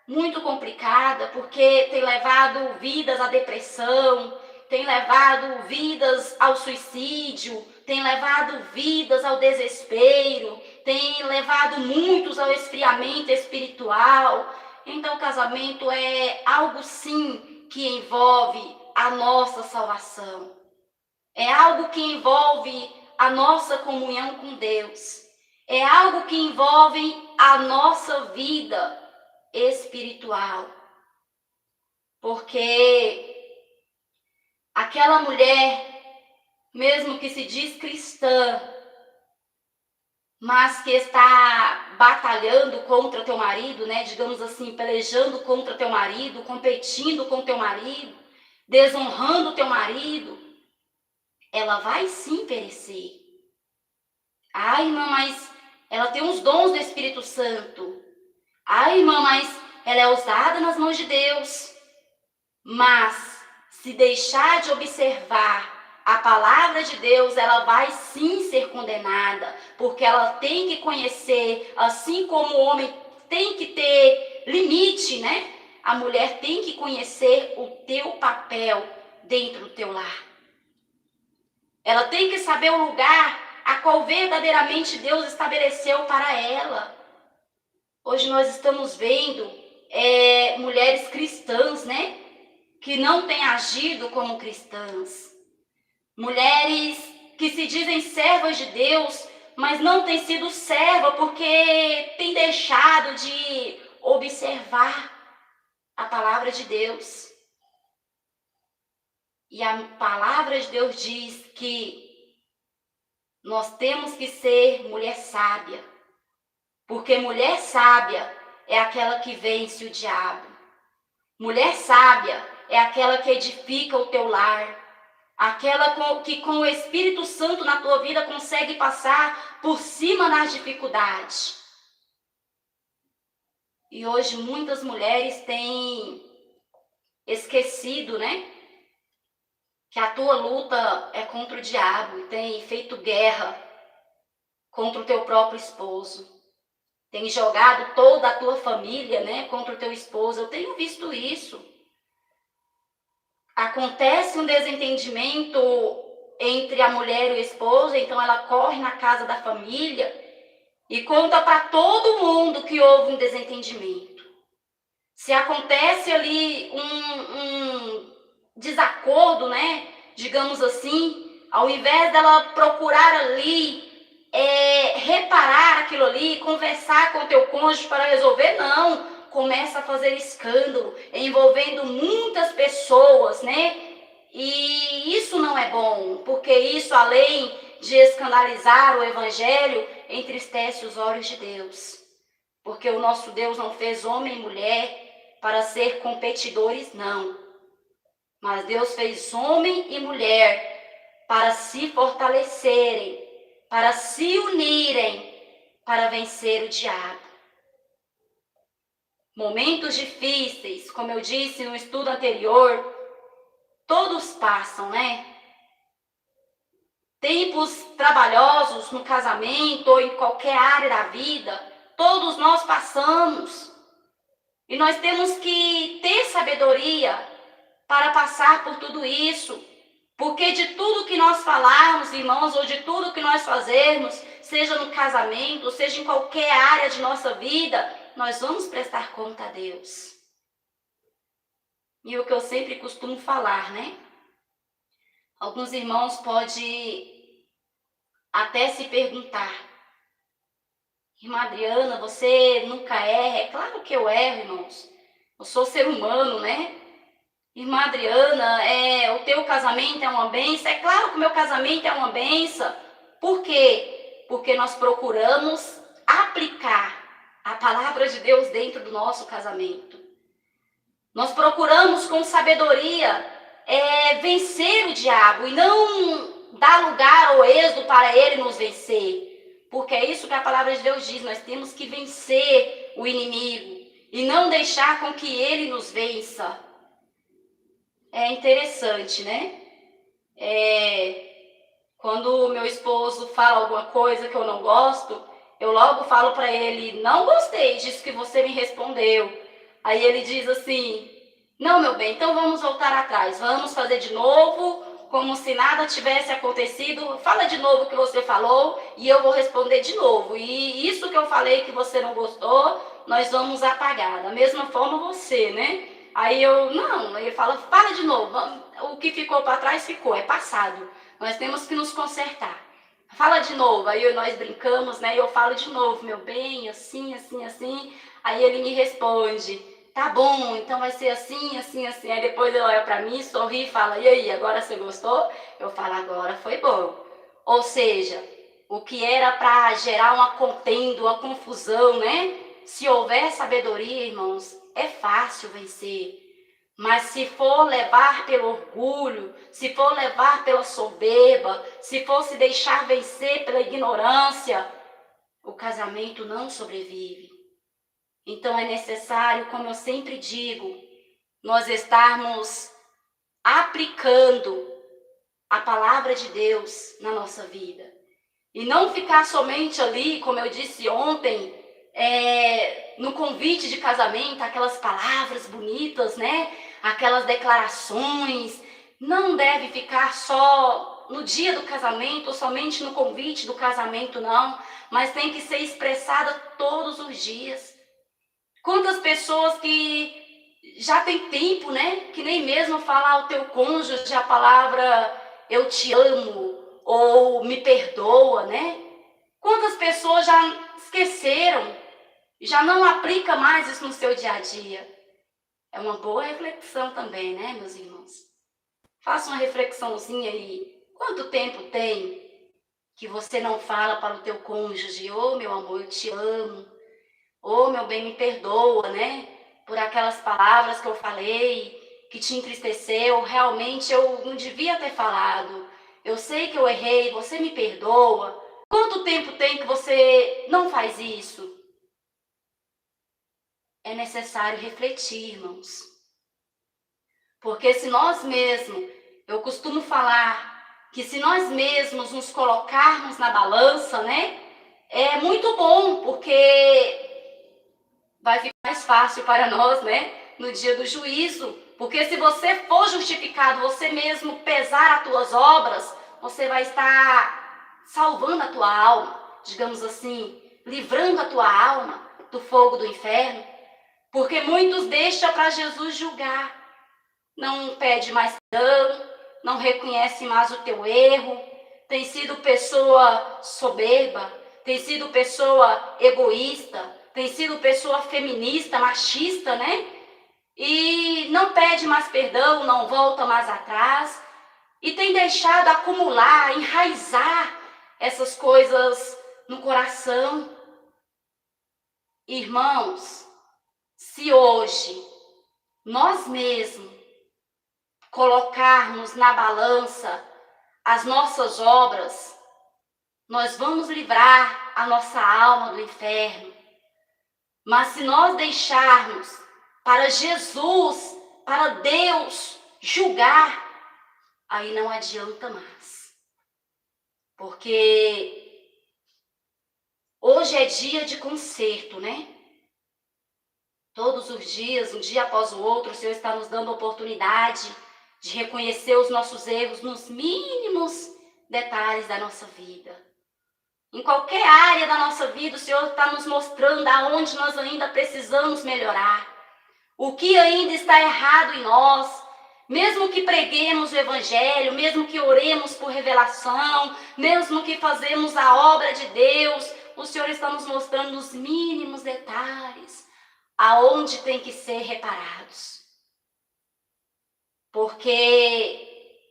muito complicada, porque tem levado vidas à depressão, tem levado vidas ao suicídio, tem levado vidas ao desespero, tem levado muitos ao esfriamento espiritual. Então, o casamento é algo, sim, que envolve a nossa salvação. É algo que envolve a nossa comunhão com Deus. É algo que envolve a nossa vida espiritual. Porque aquela mulher, mesmo que se diz cristã, mas que está batalhando contra teu marido, né? Digamos assim, pelejando contra teu marido, competindo com teu marido, desonrando teu marido, ela vai sim perecer. Ai, irmã, mas ela tem os dons do Espírito Santo. Ai, irmã, mas ela é usada nas mãos de Deus. Mas, se deixar de observar a palavra de Deus, ela vai sim ser condenada, porque ela tem que conhecer, assim como o homem tem que ter limite, né? A mulher tem que conhecer o teu papel dentro do teu lar. Ela tem que saber o lugar a qual verdadeiramente Deus estabeleceu para ela. Hoje nós estamos vendo mulheres cristãs, né? Que não têm agido como cristãs. Mulheres que se dizem servas de Deus, mas não têm sido serva porque têm deixado de observar a palavra de Deus. E a palavra de Deus diz que nós temos que ser mulher sábia, porque mulher sábia é aquela que vence o diabo. Mulher sábia é aquela que edifica o teu lar, aquela que com o Espírito Santo na tua vida consegue passar por cima das dificuldades. E hoje muitas mulheres têm esquecido, né? Que a tua luta é contra o diabo e tem feito guerra contra o teu próprio esposo. Tem jogado toda a tua família, né, contra o teu esposo. Eu tenho visto isso. Acontece um desentendimento entre a mulher e o esposo, então ela corre na casa da família e conta para todo mundo que houve um desentendimento. Se acontece ali um desacordo, né, digamos assim, ao invés dela procurar ali conversar com o teu cônjuge para resolver, não. Começa a fazer escândalo, envolvendo muitas pessoas, né? E isso não é bom, porque isso, além de escandalizar o evangelho, entristece os olhos de Deus. Porque o nosso Deus não fez homem e mulher para ser competidores, não. Mas Deus fez homem e mulher para se fortalecerem, para se unirem, para vencer o diabo. Momentos difíceis, como eu disse no estudo anterior, todos passam, né? Tempos trabalhosos no casamento ou em qualquer área da vida, todos nós passamos. E nós temos que ter sabedoria para passar por tudo isso. Porque de tudo que nós falarmos, irmãos, ou de tudo que nós fazermos, seja no casamento, seja em qualquer área de nossa vida, nós vamos prestar conta a Deus. E o que eu sempre costumo falar, né? Alguns irmãos podem até se perguntar: irmã Adriana, você nunca erra? É claro que eu erro, irmãos. Eu sou ser humano, né? Irmã Adriana, o teu casamento é uma bênção? É claro que o meu casamento é uma bênção. Por quê? Porque nós procuramos aplicar a palavra de Deus dentro do nosso casamento. Nós procuramos com sabedoria vencer o diabo e não dar lugar ao êxodo para ele nos vencer. Porque é isso que a palavra de Deus diz, nós temos que vencer o inimigo e não deixar com que ele nos vença. É interessante, né? Quando o meu esposo fala alguma coisa que eu não gosto, eu logo falo para ele: não gostei disso que você me respondeu. Aí ele diz assim: não, meu bem, então vamos voltar atrás, vamos fazer de novo, como se nada tivesse acontecido. Fala de novo o que você falou e eu vou responder de novo. E isso que eu falei que você não gostou, nós vamos apagar. Da mesma forma você, né? Aí ele fala: fala de novo, o que ficou para trás ficou, é passado. Nós temos que nos consertar. Fala de novo, aí nós brincamos, né? E eu falo de novo: meu bem, assim, assim, assim. Aí ele me responde: tá bom, então vai ser assim, assim, assim. Aí depois ele olha para mim, sorri e fala: e aí, agora você gostou? Eu falo: agora foi bom. Ou seja, o que era para gerar uma contenda, uma confusão, né? Se houver sabedoria, irmãos, é fácil vencer. Mas se for levar pelo orgulho, se for levar pela soberba, se for se deixar vencer pela ignorância, o casamento não sobrevive. Então é necessário, como eu sempre digo, nós estarmos aplicando a palavra de Deus na nossa vida. E não ficar somente ali, como eu disse ontem, no convite de casamento, aquelas palavras bonitas, né? Aquelas declarações. Não deve ficar só no dia do casamento, ou somente no convite do casamento, não. Mas tem que ser expressada todos os dias. Quantas pessoas que já tem tempo, né? Que nem mesmo falar ao teu cônjuge a palavra eu te amo ou me perdoa, né? Quantas pessoas já esqueceram, já não aplica mais isso no seu dia a dia? É uma boa reflexão também, né, meus irmãos? Faça uma reflexãozinha aí. Quanto tempo tem que você não fala para o teu cônjuge: ô meu amor, eu te amo, ô meu bem, me perdoa, né? Por aquelas palavras que eu falei, que te entristeceu, realmente eu não devia ter falado. Eu sei que eu errei, você me perdoa. Quanto tempo tem que você não faz isso? É necessário refletir, irmãos. Porque se nós mesmos, eu costumo falar que se nós mesmos nos colocarmos na balança, né? É muito bom, porque vai ficar mais fácil para nós, né? No dia do juízo. Porque se você for justificado, você mesmo pesar as tuas obras, você vai estar salvando a tua alma, digamos assim, livrando a tua alma do fogo do inferno. Porque muitos deixam para Jesus julgar. Não pede mais perdão, não reconhece mais o teu erro, tem sido pessoa soberba, tem sido pessoa egoísta, tem sido pessoa feminista, machista, né? E não pede mais perdão, não volta mais atrás, e tem deixado acumular, enraizar essas coisas no coração. Irmãos, se hoje nós mesmos colocarmos na balança as nossas obras, nós vamos livrar a nossa alma do inferno. Mas se nós deixarmos para Jesus, para Deus julgar, aí não adianta mais. Porque hoje é dia de conserto, né? Todos os dias, um dia após o outro, o Senhor está nos dando a oportunidade de reconhecer os nossos erros nos mínimos detalhes da nossa vida. Em qualquer área da nossa vida, o Senhor está nos mostrando aonde nós ainda precisamos melhorar. O que ainda está errado em nós. Mesmo que preguemos o Evangelho, mesmo que oremos por revelação, mesmo que fazemos a obra de Deus, o Senhor está nos mostrando os mínimos detalhes, aonde tem que ser reparados. Porque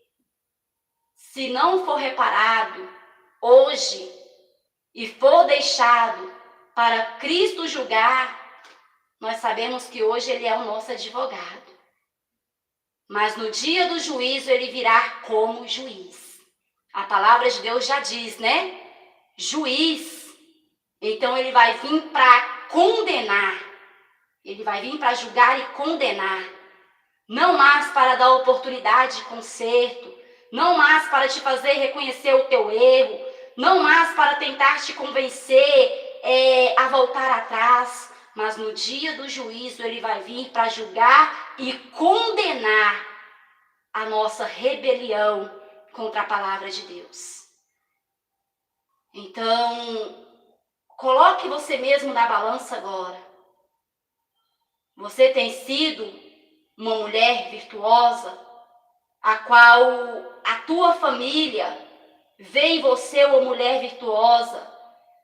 se não for reparado hoje e for deixado para Cristo julgar, nós sabemos que hoje Ele é o nosso advogado. Mas no dia do juízo Ele virá como juiz. A palavra de Deus já diz, né? Juiz. Então Ele vai vir para condenar. Ele vai vir para julgar e condenar. Não mais para dar oportunidade de conserto. Não mais para te fazer reconhecer o teu erro. Não mais para tentar te convencer a voltar atrás. Mas no dia do juízo Ele vai vir para julgar e condenar a nossa rebelião contra a palavra de Deus. Então, coloque você mesmo na balança agora. Você tem sido uma mulher virtuosa, a qual a tua família vê em você uma mulher virtuosa,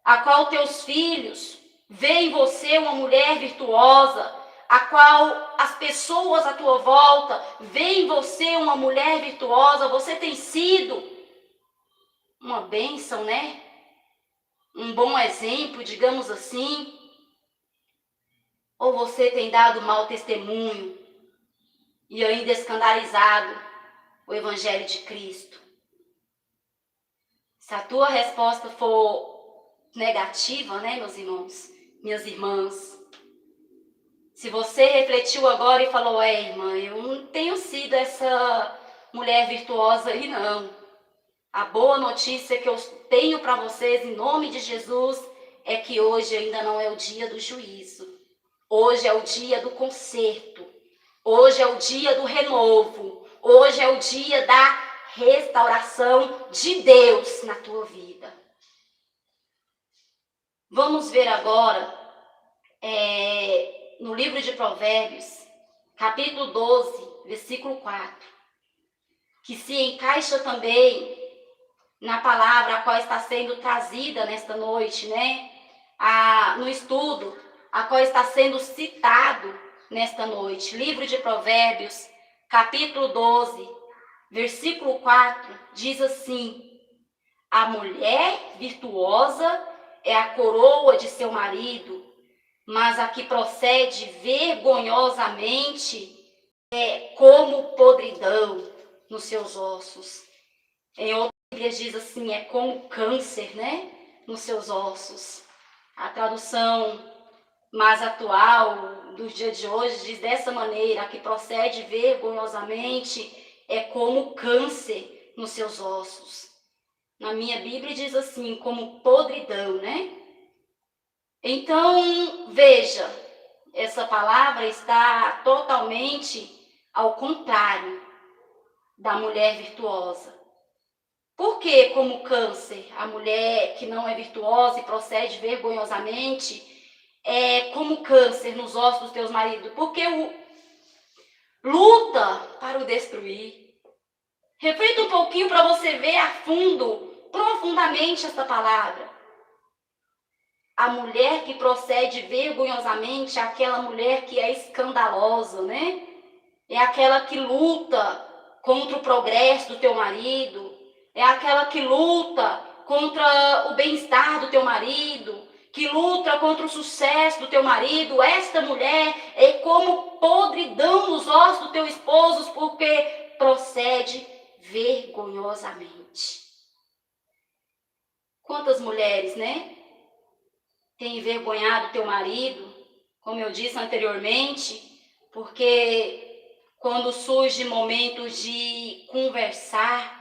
a qual teus filhos vê em você uma mulher virtuosa, a qual as pessoas à tua volta veem em você uma mulher virtuosa. Você tem sido uma bênção, né? Um bom exemplo, digamos assim. Ou você tem dado mau testemunho e ainda escandalizado o Evangelho de Cristo? Se a tua resposta for negativa, né, meus irmãos, minhas irmãs, se você refletiu agora e falou, irmã, eu não tenho sido essa mulher virtuosa aí, não. A boa notícia que eu tenho para vocês, em nome de Jesus, é que hoje ainda não é o dia do juízo. Hoje é o dia do conserto. Hoje é o dia do renovo. Hoje é o dia da restauração de Deus na tua vida. Vamos ver agora no livro de Provérbios, capítulo 12, versículo 4, que se encaixa também na palavra a qual está sendo trazida nesta noite, né? No estudo, a qual está sendo citado nesta noite. Livro de Provérbios, capítulo 12, versículo 4, diz assim: a mulher virtuosa é a coroa de seu marido, mas a que procede vergonhosamente é como podridão nos seus ossos. Em outras Bíblias diz assim, é como câncer, né, nos seus ossos. A tradução mais atual dos dias de hoje diz dessa maneira: a que procede vergonhosamente é como câncer nos seus ossos. Na minha Bíblia diz assim, como podridão, né? Então, veja, essa palavra está totalmente ao contrário da mulher virtuosa. Por que como câncer? A mulher que não é virtuosa e procede vergonhosamente é como câncer nos ossos dos teus maridos. Porque luta para o destruir. Reflita um pouquinho para você ver a fundo, profundamente essa palavra. a mulher que procede vergonhosamente é aquela mulher que é escandalosa, né? É aquela que luta contra o progresso do teu marido, é aquela que luta contra o bem-estar do teu marido, que luta contra o sucesso do teu marido. Esta mulher é como podridão nos ossos do teu esposo, porque procede vergonhosamente. Quantas mulheres, né, têm envergonhado teu marido, como eu disse anteriormente, porque quando surge momentos de conversar,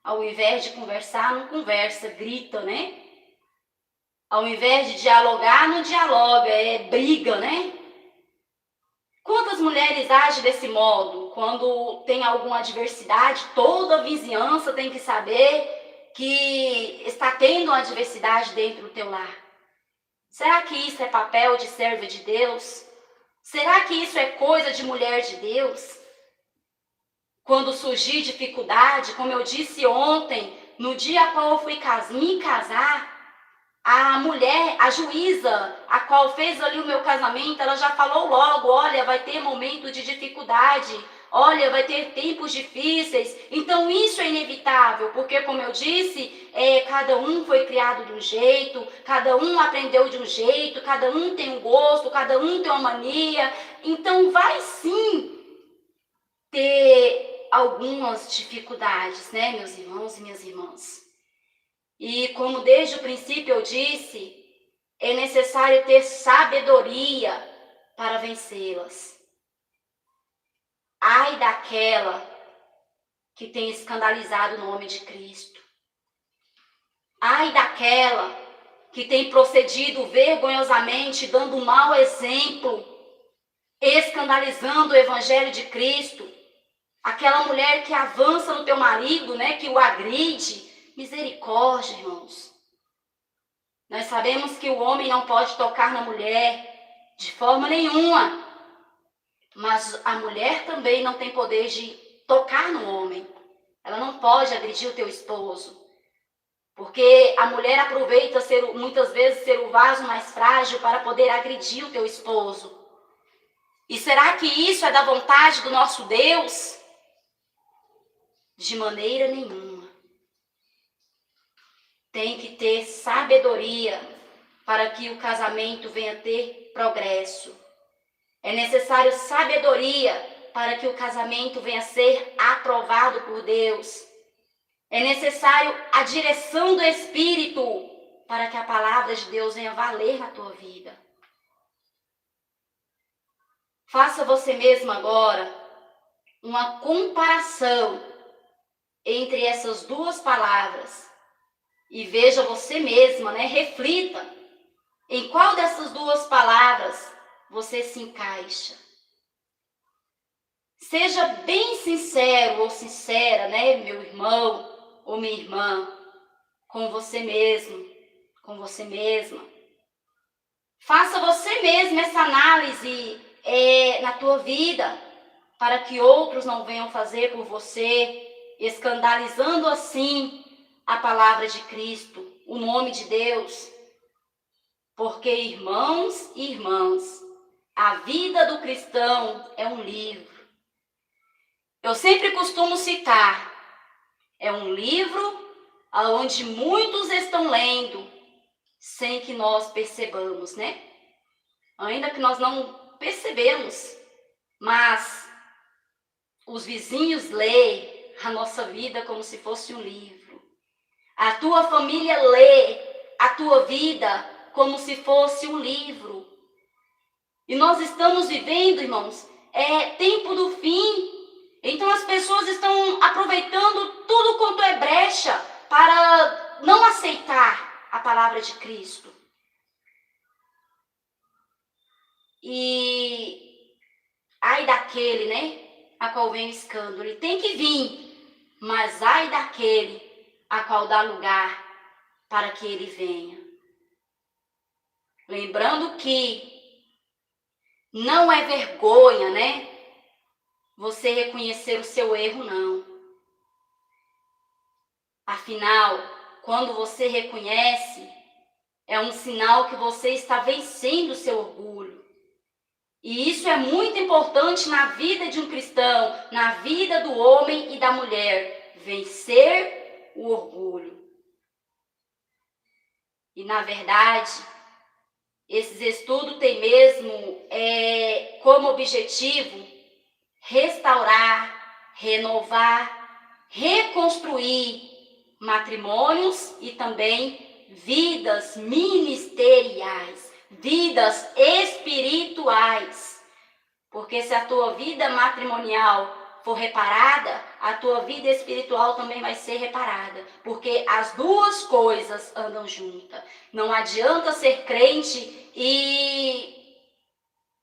ao invés de conversar, não conversa, grita, né? Ao invés de dialogar, não dialoga, é briga, né? Quantas mulheres agem desse modo? Quando tem alguma adversidade, toda a vizinhança tem que saber que está tendo uma adversidade dentro do teu lar. Será que isso é papel de serva de Deus? Será que isso é coisa de mulher de Deus? Quando surgir dificuldade, como eu disse ontem, no dia a qual eu fui me casar, a mulher, a juíza, a qual fez ali o meu casamento, ela já falou logo, olha, vai ter momento de dificuldade, olha, vai ter tempos difíceis. Então isso é inevitável, porque como eu disse, cada um foi criado de um jeito, cada um aprendeu de um jeito, cada um tem um gosto, cada um tem uma mania. Então vai sim ter algumas dificuldades, né, meus irmãos e minhas irmãs? E como desde o princípio eu disse, é necessário ter sabedoria para vencê-las. Ai daquela que tem escandalizado o nome de Cristo. Ai daquela que tem procedido vergonhosamente, dando um mau exemplo, escandalizando o Evangelho de Cristo. Aquela mulher que avança no teu marido, né, que o agride. Misericórdia, irmãos. Nós sabemos que o homem não pode tocar na mulher de forma nenhuma. Mas a mulher também não tem poder de tocar no homem. Ela não pode agredir o teu esposo. Porque a mulher aproveita muitas vezes ser o vaso mais frágil para poder agredir o teu esposo. E será que isso é da vontade do nosso Deus? De maneira nenhuma. Tem que ter sabedoria para que o casamento venha ter progresso. É necessário sabedoria para que o casamento venha ser aprovado por Deus. É necessário a direção do Espírito para que a palavra de Deus venha valer na tua vida. Faça você mesmo agora uma comparação entre essas duas palavras. E veja você mesma, né? Reflita em qual dessas duas palavras você se encaixa. Seja bem sincero ou sincera, né, meu irmão ou minha irmã, com você mesmo, com você mesma. Faça você mesma essa análise na tua vida, para que outros não venham fazer por você, escandalizando assim a palavra de Cristo, o nome de Deus. Porque, irmãos e irmãs, a vida do cristão é um livro. Eu sempre costumo citar, é um livro onde muitos estão lendo, sem que nós percebamos, né? Ainda que nós não percebemos, mas os vizinhos leem a nossa vida como se fosse um livro. A tua família lê a tua vida como se fosse um livro. E nós estamos vivendo, irmãos, tempo do fim. Então as pessoas estão aproveitando tudo quanto é brecha para não aceitar a palavra de Cristo. E ai daquele, né, a qual vem o escândalo. Ele tem que vir, mas ai daquele a qual dá lugar para que ele venha. Lembrando que não é vergonha, né, você reconhecer o seu erro, não. Afinal, quando você reconhece, É um sinal que você está vencendo o seu orgulho. E isso é muito importante na vida de um cristão, na vida do homem e da mulher. Vencer o orgulho. E, na verdade, esses estudos têm mesmo como objetivo restaurar, renovar, reconstruir matrimônios e também vidas ministeriais, vidas espirituais. Porque se a tua vida matrimonial for reparada, a tua vida espiritual também vai ser reparada. Porque as duas coisas andam juntas. Não adianta ser crente e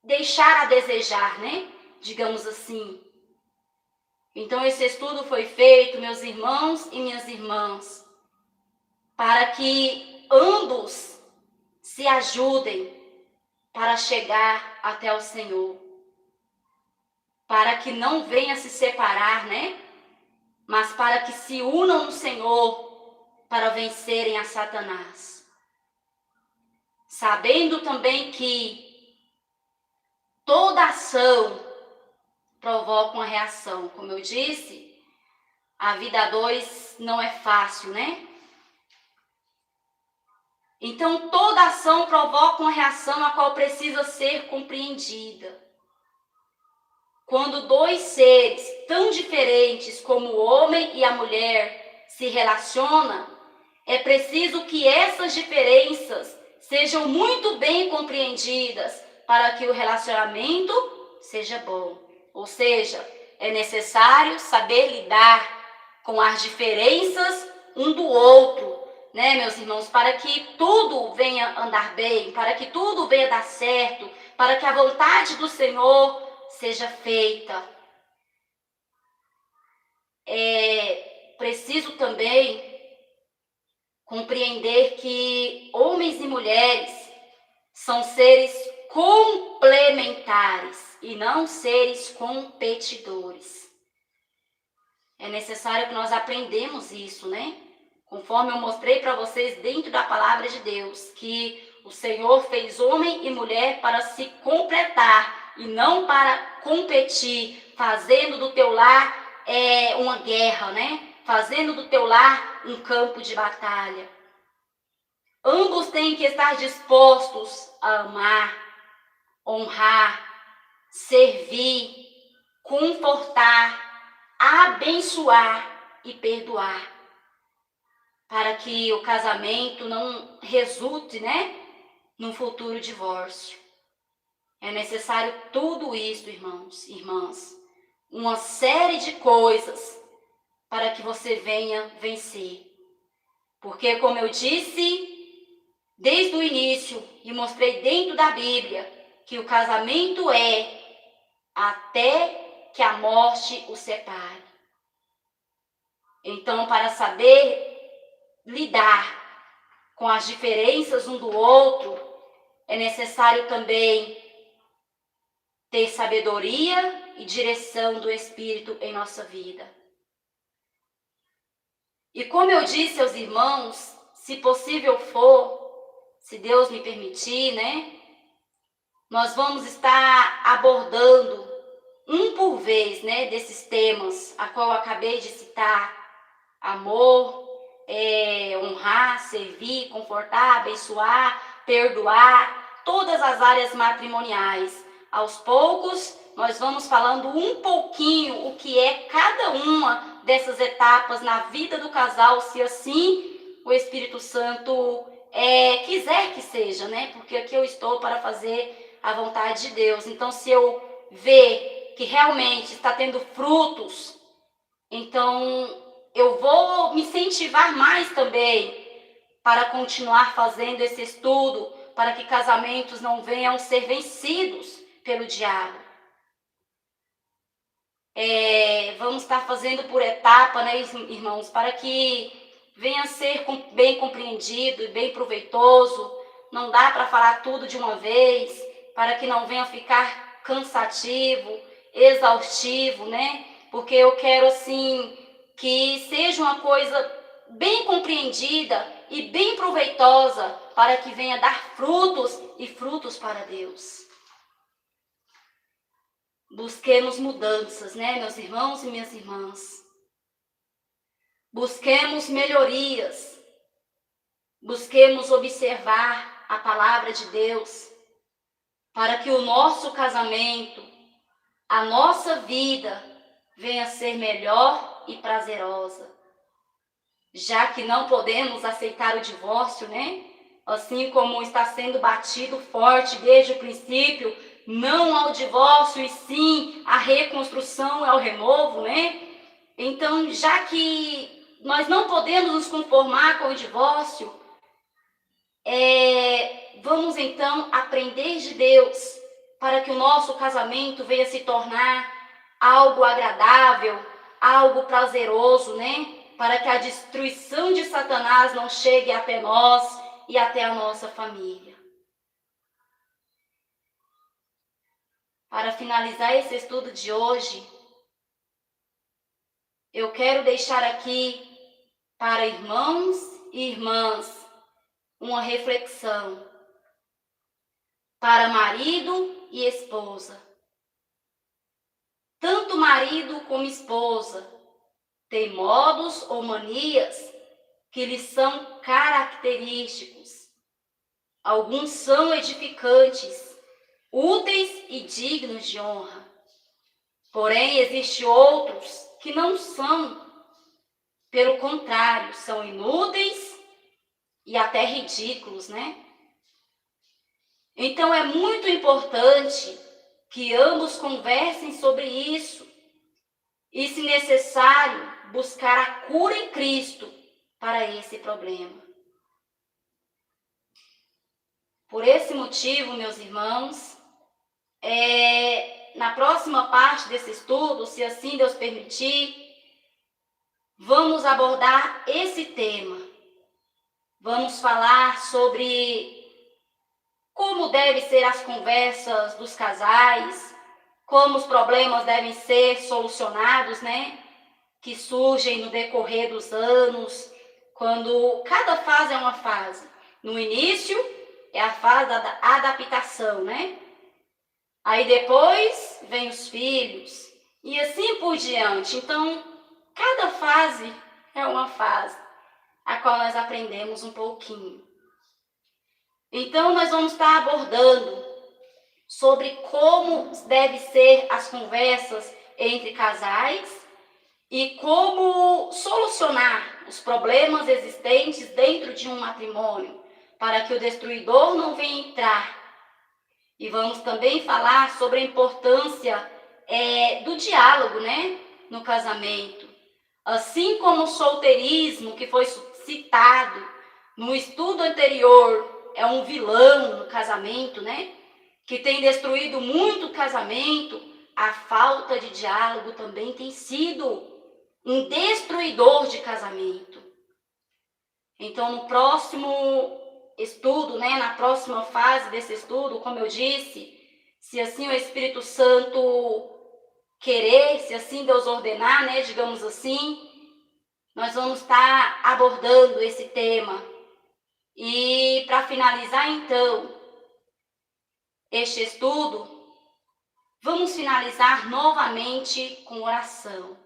deixar a desejar, né? Digamos assim. Então esse estudo foi feito, meus irmãos e minhas irmãs, para que ambos se ajudem para chegar até o Senhor. Para que não venha se separar, né? Mas para que se unam no Senhor para vencerem a Satanás. Sabendo também que toda ação provoca uma reação. Como eu disse, a vida a dois não é fácil, né? Então, toda ação provoca uma reação a qual precisa ser compreendida. Quando dois seres tão diferentes como o homem e a mulher se relacionam, é preciso que essas diferenças sejam muito bem compreendidas para que o relacionamento seja bom. Ou seja, é necessário saber lidar com as diferenças um do outro, né, meus irmãos? Para que tudo venha andar bem, para que tudo venha dar certo, para que a vontade do Senhor seja feita. É preciso também compreender que homens e mulheres são seres complementares e não seres competidores. É necessário que nós aprendamos isso, né? Conforme eu mostrei para vocês dentro da palavra de Deus, que o Senhor fez homem e mulher para se completar e não para competir, fazendo do teu lar uma guerra, né? Fazendo do teu lar um campo de batalha. Ambos têm que estar dispostos a amar, honrar, servir, confortar, abençoar e perdoar, para que o casamento não resulte, né, num futuro divórcio. É necessário tudo isso, irmãos e irmãs, uma série de coisas para que você venha vencer. Porque, como eu disse desde o início e mostrei dentro da Bíblia, que o casamento é até que a morte o separe. Então, para saber lidar com as diferenças um do outro, é necessário também ter sabedoria e direção do Espírito em nossa vida. E como eu disse aos irmãos, se possível for, se Deus me permitir, né? Nós vamos estar abordando um por vez, né, desses temas a qual eu acabei de citar: amor, honrar, servir, confortar, abençoar, perdoar, todas as áreas matrimoniais. Aos poucos, nós vamos falando um pouquinho o que é cada uma dessas etapas na vida do casal, se assim o Espírito Santo quiser que seja, né? Porque aqui eu estou para fazer a vontade de Deus. Então, se eu ver que realmente está tendo frutos, então eu vou me incentivar mais também para continuar fazendo esse estudo, para que casamentos não venham ser vencidos pelo diabo. Vamos estar fazendo por etapa, né, irmãos, para que venha ser bem compreendido e bem proveitoso. Não dá para falar tudo de uma vez, para que não venha ficar cansativo, exaustivo, né? Porque eu quero, assim, que seja uma coisa bem compreendida e bem proveitosa para que venha dar frutos e frutos para Deus. Busquemos mudanças, né, meus irmãos e minhas irmãs. Busquemos melhorias. Busquemos observar a palavra de Deus para que o nosso casamento, a nossa vida venha a ser melhor e prazerosa. Já que não podemos aceitar o divórcio, né? Assim como está sendo batido forte desde o princípio, não ao divórcio e sim à reconstrução, ao renovo, né? Então, já que nós não podemos nos conformar com o divórcio, vamos então aprender de Deus para que o nosso casamento venha se tornar algo agradável, algo prazeroso, né? Para que a destruição de Satanás não chegue até nós e até a nossa família. Para finalizar esse estudo de hoje, eu quero deixar aqui para irmãos e irmãs uma reflexão. Para marido e esposa. Tanto marido como esposa têm modos ou manias que lhes são característicos. Alguns são edificantes, úteis e dignos de honra. Porém, existem outros que não são. Pelo contrário, são inúteis e até ridículos, né? Então, é muito importante que ambos conversem sobre isso e, se necessário, buscar a cura em Cristo para esse problema. Por esse motivo, meus irmãos, na próxima parte desse estudo, se assim Deus permitir, vamos abordar esse tema. Vamos falar sobre como devem ser as conversas dos casais, como os problemas devem ser solucionados, né? Que surgem no decorrer dos anos, quando cada fase é uma fase. No início é a fase da adaptação, né? Aí depois vem os filhos e assim por diante. Então, cada fase é uma fase a qual nós aprendemos um pouquinho. Então, nós vamos estar abordando sobre como devem ser as conversas entre casais e como solucionar os problemas existentes dentro de um matrimônio, para que o destruidor não venha entrar. E vamos também falar sobre a importância do diálogo, né, no casamento. Assim como o solteirismo, que foi citado no estudo anterior, é um vilão no casamento, né? Que tem destruído muito o casamento, a falta de diálogo também tem sido um destruidor de casamento. Então, no próximo estudo, né, na próxima fase desse estudo, como eu disse, se assim o Espírito Santo querer, se assim Deus ordenar, né, digamos assim, nós vamos estar abordando esse tema. E para finalizar, então, este estudo, vamos finalizar novamente com oração,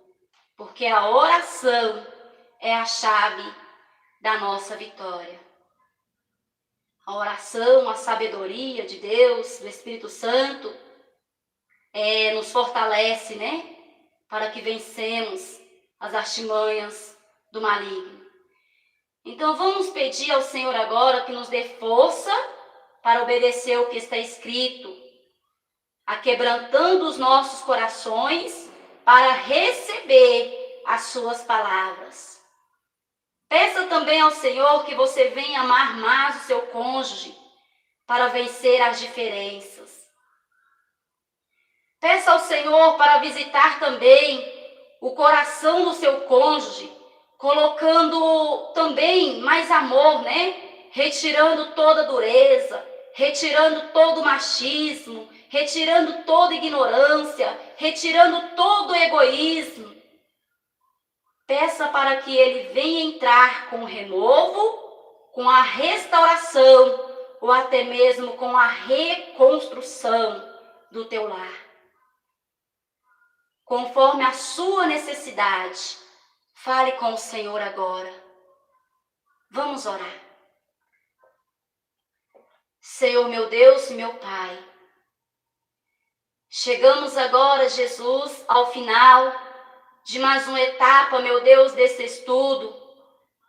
porque a oração é a chave da nossa vitória. A oração, a sabedoria de Deus, do Espírito Santo, nos fortalece, né? Para que vencemos as artimanhas do maligno. Então, vamos pedir ao Senhor agora que nos dê força para obedecer o que está escrito, aquebrantando os nossos corações para receber as suas palavras. Peça também ao Senhor que você venha amar mais o seu cônjuge para vencer as diferenças. Peça ao Senhor para visitar também o coração do seu cônjuge, colocando também mais amor, né? Retirando toda dureza, retirando todo machismo, retirando toda ignorância, retirando todo egoísmo. Peça para que ele venha entrar com renovo com a restauração ou até mesmo com a reconstrução do teu lar. Conforme a sua necessidade, fale com o Senhor agora. Vamos orar. Senhor, meu Deus e meu Pai, chegamos agora, Jesus, ao final de mais uma etapa, meu Deus, desse estudo,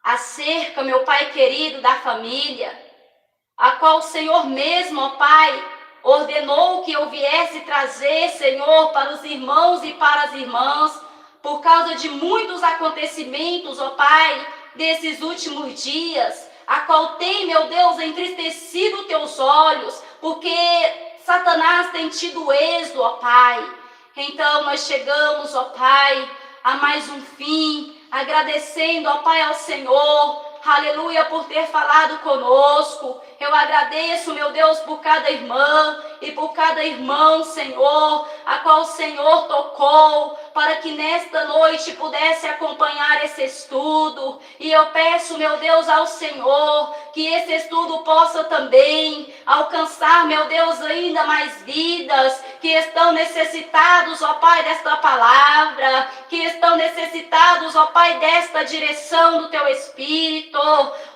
acerca, meu Pai querido, da família, a qual o Senhor mesmo, ó Pai, ordenou que eu viesse trazer, Senhor, para os irmãos e para as irmãs, por causa de muitos acontecimentos, ó Pai, desses últimos dias, a qual tem, meu Deus, entristecido teus olhos, porque Satanás tem tido êxodo, ó Pai. Então nós chegamos, ó Pai, a mais um fim, agradecendo, ó Pai, ao Senhor, aleluia, por ter falado conosco. Eu agradeço, meu Deus, por cada irmã e por cada irmão, Senhor, a qual o Senhor tocou, para que nesta noite pudesse acompanhar esse estudo. E eu peço, meu Deus, ao Senhor, que esse estudo possa também alcançar, meu Deus, ainda mais vidas que estão necessitados, ó Pai, desta palavra, que estão necessitados, ó Pai, desta direção do Teu Espírito.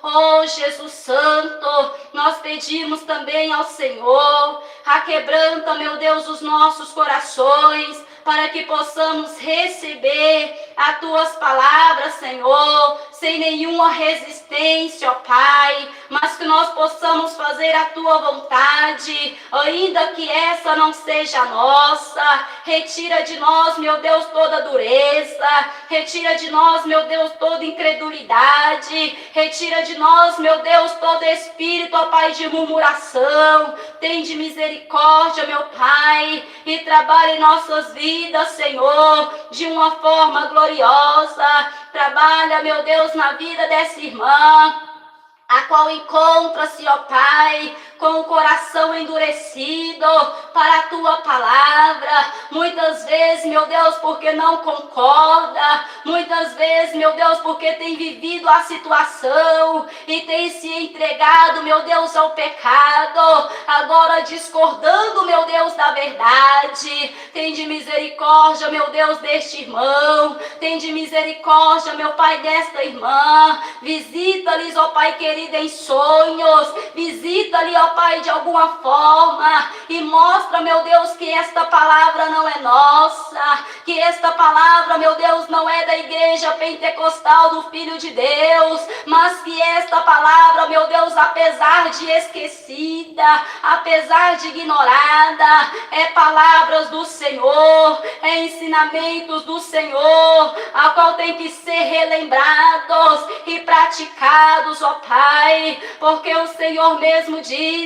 Oh, Jesus Santo, nós pedimos também ao Senhor, aquebranta, meu Deus, os nossos corações, para que possamos receber as Tuas palavras, Senhor, sem nenhuma resistência, ó Pai, mas que nós possamos fazer a Tua vontade, ainda que essa não seja nossa. Retira de nós, meu Deus, toda dureza, retira de nós, meu Deus, toda incredulidade, retira de nós, meu Deus, todo espírito, ó Pai, de murmuração. Tende misericórdia, meu Pai, e trabalhe em nossas vidas, Senhor, de uma forma gloriosa. Trabalha, meu Deus, na vida dessa irmã, a qual encontra-se, ó Pai, com o coração endurecido para a Tua palavra. Muitas vezes, meu Deus, porque não concorda. Muitas vezes, meu Deus, porque tem vivido a situação e tem se entregado, meu Deus, ao pecado. Agora discordando, meu Deus, da verdade. Tem de misericórdia, meu Deus, deste irmão. Tem de misericórdia, meu Pai, desta irmã. Visita-lhes, ó Pai querido, em sonhos. Visita-lhe, ó Pai, de alguma forma, e mostra, meu Deus, que esta palavra não é nossa, que esta palavra, meu Deus, não é da igreja pentecostal do Filho de Deus, mas que esta palavra, meu Deus, apesar de esquecida, apesar de ignorada, é palavras do Senhor, é ensinamentos do Senhor, a qual tem que ser relembrados e praticados, ó Pai, porque o Senhor mesmo disse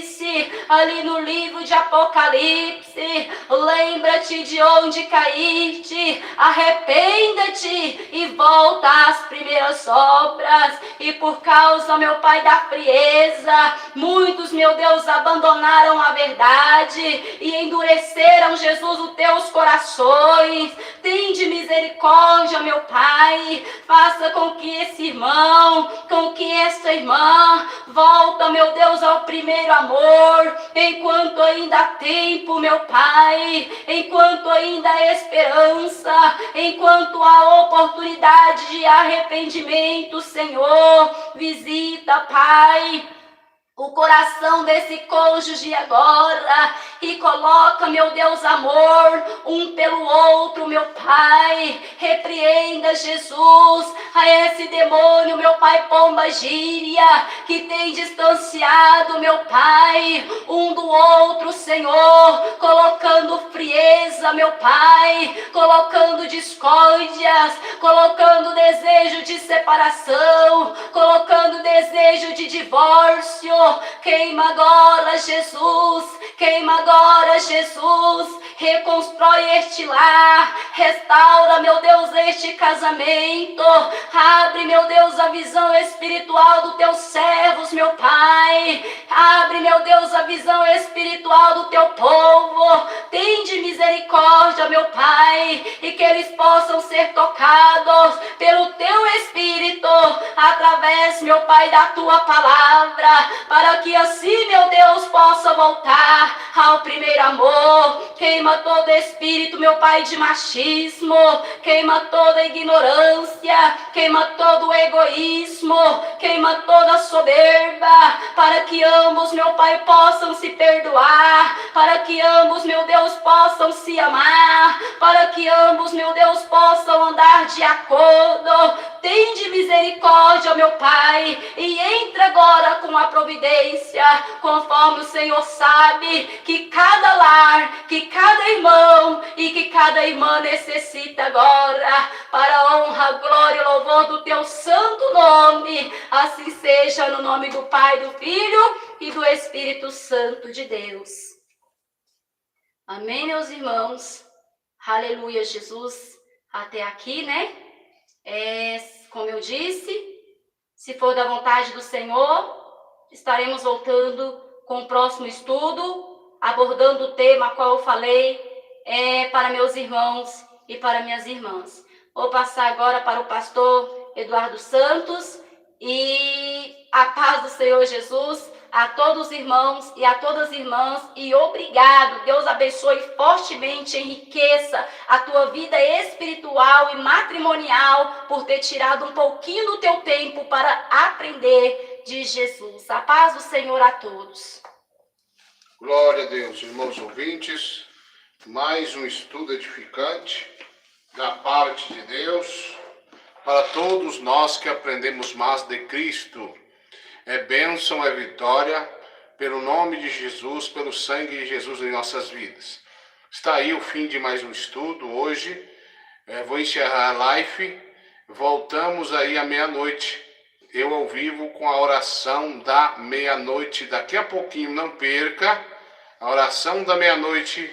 ali no livro de Apocalipse: lembra-te de onde caíste, arrependa-te e volta às primeiras obras. E por causa, meu Pai, da frieza, muitos, meu Deus, abandonaram a verdade e endureceram, Jesus, os teus corações. Tende misericórdia, meu Pai, faça com que esse irmão, com que essa irmã volta, meu Deus, ao primeiro amor, enquanto ainda há tempo, meu Pai, enquanto ainda há esperança, enquanto há oportunidade de arrependimento, Senhor. Visita, Pai, o coração desse cônjuge agora e coloca, meu Deus, amor um pelo outro, meu Pai. Repreenda, Jesus, a esse demônio, meu Pai, pomba gíria, que tem distanciado, meu Pai, um do outro, Senhor, colocando frieza, meu Pai, colocando discórdias, colocando desejo de separação, colocando desejo de divórcio. Queima agora, Jesus, Queima agora, Jesus, reconstrói este lar, restaura, meu Deus, este casamento, abre, meu Deus, a visão espiritual dos teus servos, meu Pai, abre, meu Deus, a visão espiritual do teu povo, tende misericórdia, meu Pai, e que eles possam ser tocados pelo teu Espírito, através, meu Pai, da tua palavra, para que assim, meu Deus, possa voltar ao primeiro amor. Queima todo espírito, meu Pai, de machismo, queima toda ignorância, queima todo egoísmo, queima toda soberba, para que ambos, meu Pai, possam se perdoar, para que ambos, meu Deus, possam se amar, para que ambos, meu Deus, possam andar de acordo. Tende misericórdia, meu Pai, e entra agora com a providência, conforme o Senhor sabe que cada lar, que cada irmão e que cada irmã necessita agora, para a honra, glória e louvor do teu santo nome. Assim seja, no nome do Pai, do Filho e do Espírito Santo de Deus. Amém, meus irmãos. Aleluia, Jesus. Até aqui, né? Como eu disse, se for da vontade do Senhor, estaremos voltando com o próximo estudo, abordando o tema qual eu falei para meus irmãos e para minhas irmãs. Vou passar agora para o pastor Eduardo Santos, e a paz do Senhor Jesus a todos os irmãos e a todas as irmãs, e obrigado. Deus abençoe fortemente, enriqueça a tua vida espiritual e matrimonial por ter tirado um pouquinho do teu tempo para aprender de Jesus. A paz do Senhor a todos. Glória a Deus, irmãos ouvintes, mais um estudo edificante da parte de Deus para todos nós que aprendemos mais de Cristo. É bênção, é vitória, pelo nome de Jesus, pelo sangue de Jesus em nossas vidas. Está aí o fim de mais um estudo. Hoje vou encerrar a live. Voltamos aí à meia-noite. Eu ao vivo com a oração da meia-noite. Daqui a pouquinho, não perca a oração da meia-noite,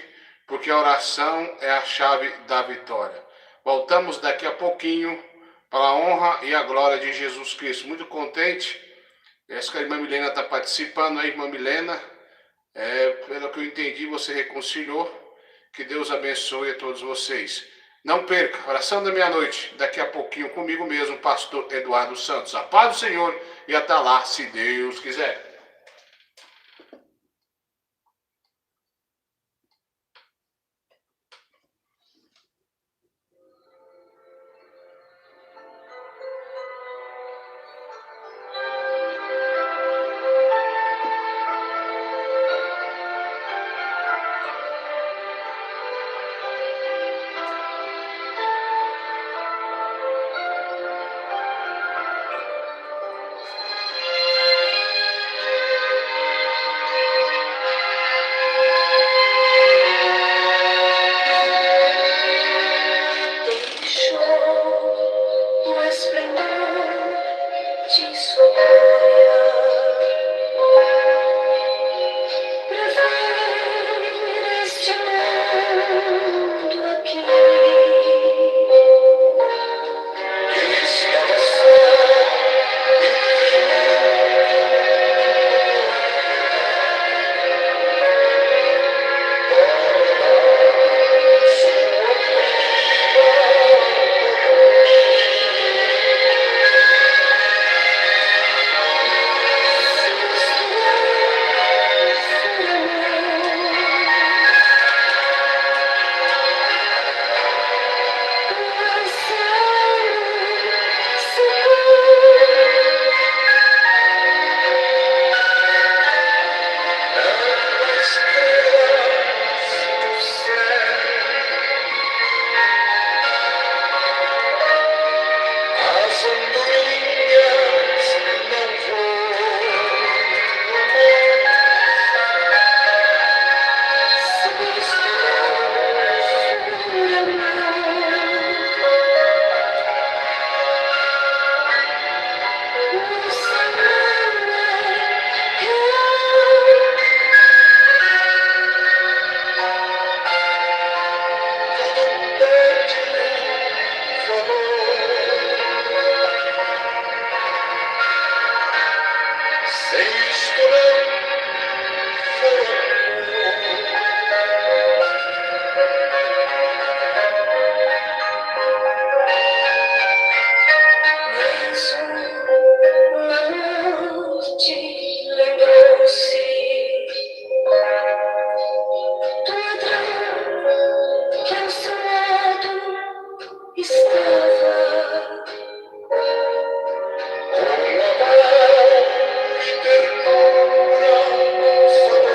porque a oração é a chave da vitória. Voltamos daqui a pouquinho para a honra e a glória de Jesus Cristo. Muito contente. Acho que a irmã Milena está participando aí, irmã Milena. Pelo que eu entendi, você reconciliou. Que Deus abençoe a todos vocês. Não perca, oração da meia-noite, daqui a pouquinho comigo mesmo, pastor Eduardo Santos. A paz do Senhor e até lá, se Deus quiser. por